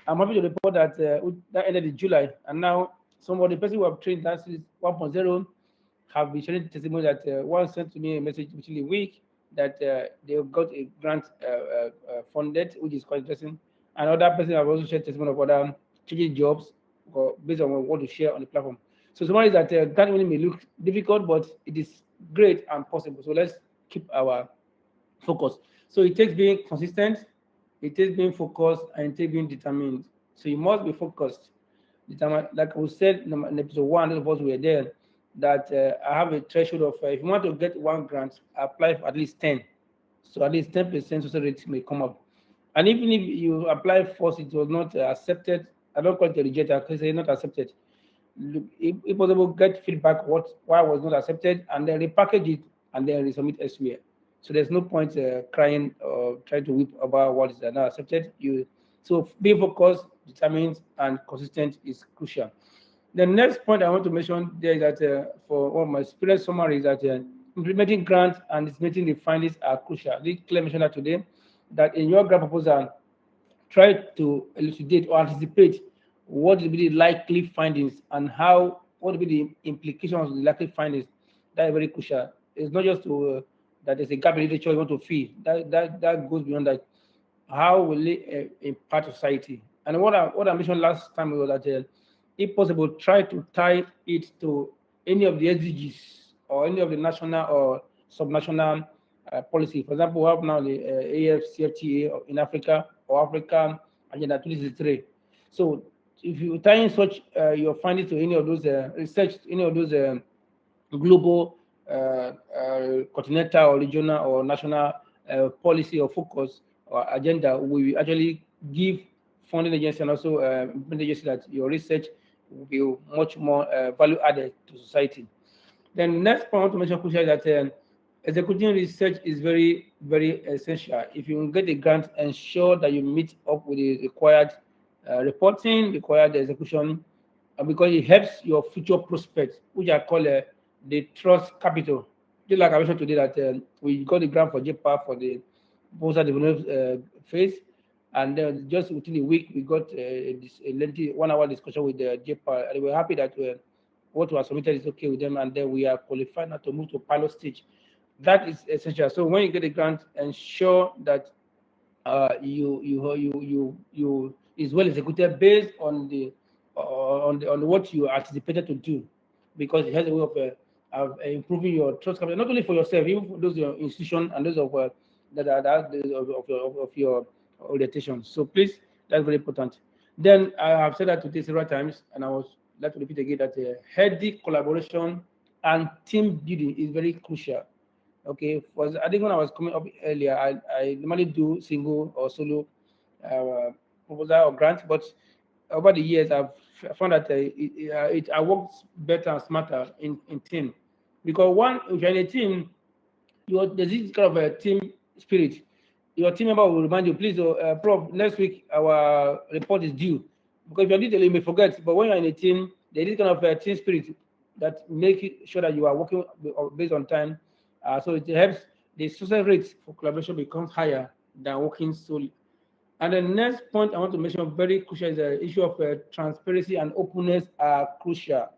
[SPEAKER 3] I'm happy to report that that ended in July, and now some of the person who have trained that series 1.0 have been sharing testimony that one sent to me a message within a week that they got a grant funded, which is quite interesting. And other person have also shared testimony of other changing jobs or based on what we want to share on the platform. So somebody that grant winning may look difficult, but it is great and possible. So let's keep our focus. So it takes being consistent, it takes being focused, and it takes being determined. So you must be focused, determined. Like we said in episode 1, those of us were there, that I have a threshold of if you want to get one grant, apply for at least 10. So at least 10% success rate may come up. And even if you apply first, it was not accepted, I don't call it a rejected, because it's not accepted. If possible, get feedback why was not accepted, and then repackage it and then resubmit elsewhere. So there's no point crying or trying to weep about what is not accepted. So being focused, determined, and consistent is crucial. The next point I want to mention there is that for one of my experience summary is that implementing grants and estimating the findings are crucial. Clare mentioned that today, that in your grant proposal, try to elucidate or anticipate what will be the likely findings and what will be the implications of the likely findings. That is very crucial. It's not just that there's a gap in literature you want to fill. That goes beyond that. How will it impact society? And what I mentioned last time was that if possible, try to tie it to any of the SDGs or any of the national or subnational policy. For example, we have now the AFCFTA in Africa or Africa Agenda 2063. So if you tie in such your findings to any of those research, any of those global, continental or regional or national policy or focus or agenda, we actually give funding agency and also implementing agency that your research will be much more value added to society. Then next point I want to mention crucial is that executing research is very, very essential. If you get a grant, ensure that you meet up with the required reporting, required execution, because it helps your future prospects, which I call the trust capital. Just like I mentioned today that we got the grant for JPA for the proposal development phase, and then just within a week we got a lengthy 1-hour discussion with the JPA, and we're happy that what was submitted is okay with them, and then we are qualified now to move to pilot stage. That is essential. So when you get a grant, ensure that you is well executed based on what you anticipated to do, because it has a way of improving your trust capital, not only for yourself, even for those your institution and those of your orientation. So please, that's very important. Then I have said that today several times, and I was like to repeat again that healthy collaboration and team building is very crucial. Okay, I think when I was coming up earlier, I normally do single or solo proposal or grant, but over the years I've found that I works better and smarter in team, because if you're in a team, there's this kind of a team spirit. Your team member will remind you, please, Prof, next week our report is due. Because if you're detailed, you may forget. But when you're in a team, there is kind of a team spirit that makes sure that you are working based on time. So it helps the success rate for collaboration becomes higher than working solely. And the next point I want to mention very crucial is the issue of transparency and openness are crucial.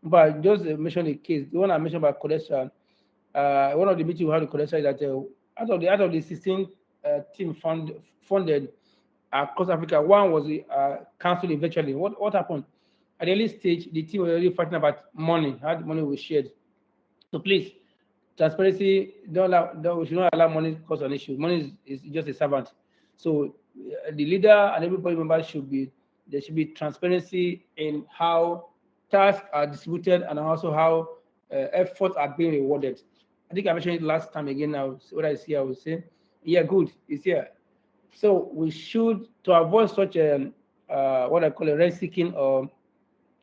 [SPEAKER 3] But just mention a case, the one I mentioned about cholesterol. One of the meetings we had with cholesterol is that out of the 16 team funded across Africa, one was cancelled eventually. What happened? At the early stage, the team was already fighting about money, how the money was shared. So please, transparency, we should not allow money to cause an issue. Money is just a servant. So the leader and everybody member there should be transparency in how tasks are distributed and also how efforts are being rewarded. I think I mentioned it last time again. Now, what I see, I will say, yeah, good, it's here. So we should, to avoid such a what I call a rent seeking or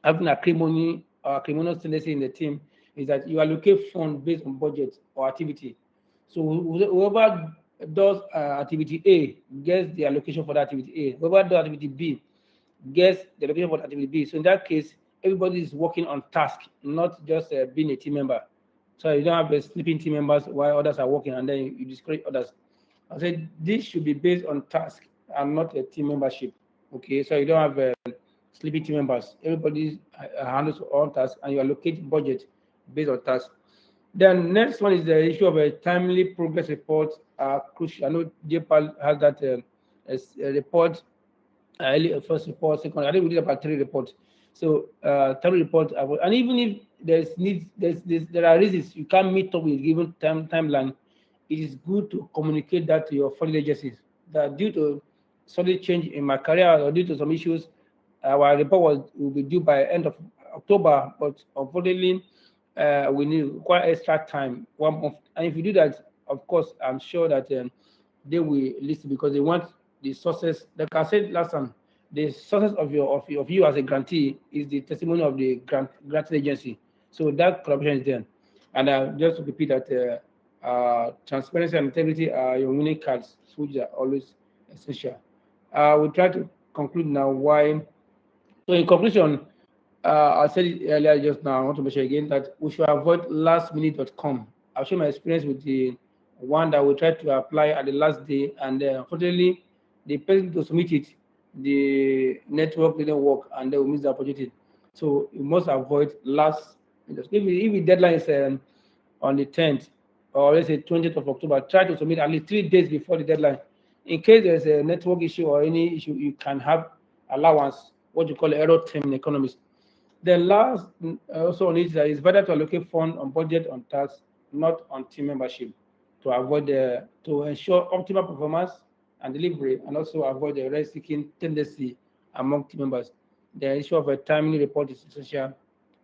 [SPEAKER 3] having acrimony or acrimonious tendency in the team, is that you allocate funds based on budget or activity. So whoever does activity A gets the allocation for the activity A. Whoever does activity B gets the allocation for the activity B. So in that case, everybody is working on task, not just being a team member. So you don't have sleeping team members while others are working, and then you discourage others. I said this should be based on task and not a team membership. Okay, so you don't have sleeping team members. Everybody handles all tasks, and you allocate budget based on tasks. Then next one is the issue of a timely progress report. Crucial. I know JPAL has that as a report, first report, second. I think we did about 3 reports. So timely report, and even if there's needs, there are reasons you can't meet up with given timeline, it is good to communicate that to your foreign agencies. That due to sudden change in my career or due to some issues, our report will be due by end of October, but unfortunately, we need quite extra time, 1 month. And if you do that, of course, I'm sure that they will listen because they want the sources. Like I said last time, the sources of you as a grantee is the testimony of the granting agency. So that collaboration is there. And just to repeat that transparency and integrity are your winning cards, which are always essential. We'll try to conclude now why. So in conclusion, I said it earlier just now, I want to mention again that we should avoid lastminute.com. I've shown my experience with the one that we tried to apply at the last day, and unfortunately, the person to submit it, the network didn't work, and they will miss the opportunity. So you must avoid last. If the deadline is on the 10th, or let's say 20th of October, try to submit at least 3 days before the deadline. In case there's a network issue or any issue, you can have allowance, what you call error term in economics. The last also on it that it's better to allocate fund on budget on tax, not on team membership, to avoid to ensure optimal performance and delivery, and also avoid the rent-seeking tendency among team members. The issue of a timely report is essential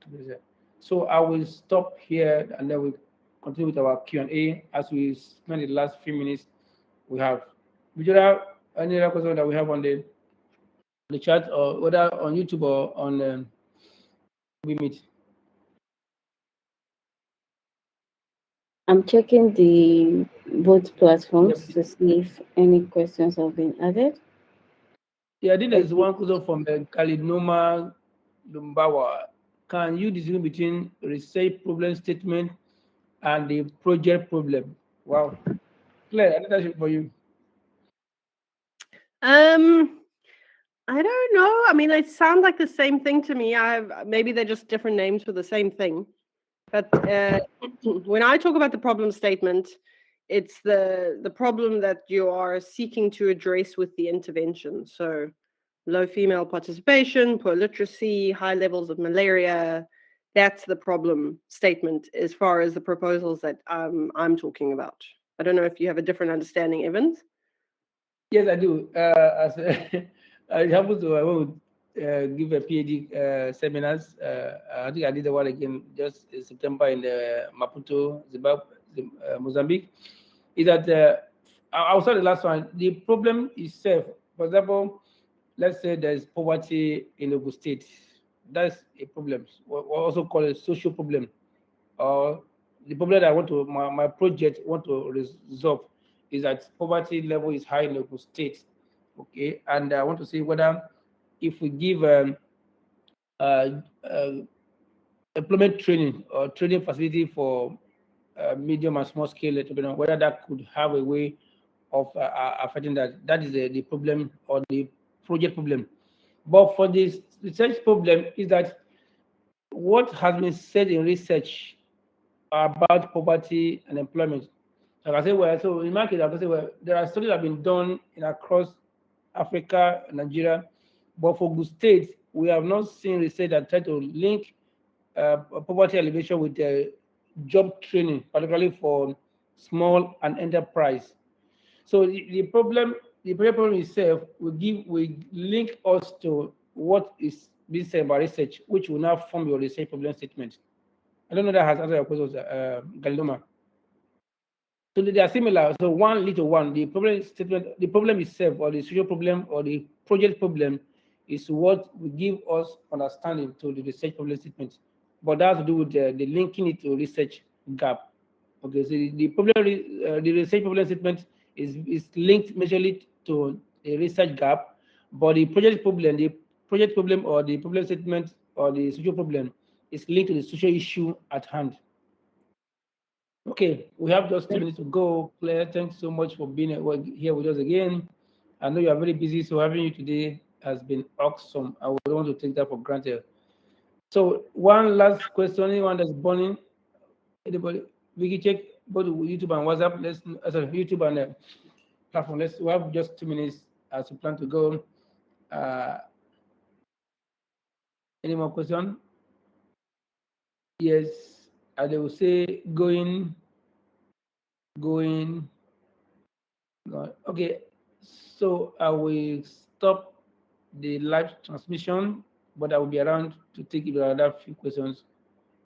[SPEAKER 3] to be there. So I will stop here, and then we continue with our Q&A as we spend the last few minutes we have. Vijaya, any other question that we have on the chat, or whether on YouTube or on we meet?
[SPEAKER 4] I'm checking the both platforms to see if any questions have been added.
[SPEAKER 3] Yeah, I think there's one question from Kalinoma Lumbawa. Can you distinguish between research problem statement and the project problem? Wow. Claire, I think that's for you.
[SPEAKER 2] I don't know. I mean, they sound like the same thing to me. Maybe they're just different names for the same thing. But when I talk about the problem statement, it's the problem that you are seeking to address with the intervention. So low female participation, poor literacy, high levels of malaria. That's the problem statement as far as the proposals that I'm talking about. I don't know if you have a different understanding, Evans.
[SPEAKER 3] Yes, I do. I happen to I will give a PhD seminars. I think I did the one again just in September in Maputo, Zimbabwe, Mozambique. Is that outside the last one, the problem itself, for example, let's say there's poverty in Ogun State. That's a problem. We also call it a social problem. Or the problem that I want to my project want to resolve is that poverty level is high in Ogun State. Okay, and I want to see whether if we give employment training or training facility for medium and small scale entrepreneur, whether that could have a way of affecting that. That is the problem or the project problem. But for this research problem is that what has been said in research about poverty and employment. Like I say, well, so in my case, I can say, well, there are studies that have been done in across Africa, Nigeria, but for good states, we have not seen research that try to link poverty alleviation with job training, particularly for small and enterprise. So the problem itself will link us to what is being said by research, which will now form your research problem statement. I don't know that has answered your questions, Galiloma. So they are similar. So one little one, the problem statement, the problem itself, or the social problem, or the project problem, is what will give us understanding to the research problem statement. but that has to do with the linking it to research gap. Okay, so the research problem statement is linked majorly to a research gap, but the project problem or the problem statement or the social problem is linked to the social issue at hand. Okay, we have just 2 minutes to go. Claire, thanks so much for being here with us again. I know you are very busy, so having you today has been awesome. I would want to take that for granted. So one last question, anyone that's burning, anybody, we can check both YouTube and WhatsApp. Sorry, YouTube and platform. We have just 2 minutes as we plan to go. Any more question? Yes, and they will say going. Okay, so I will stop the live transmission, but I will be around to take another few questions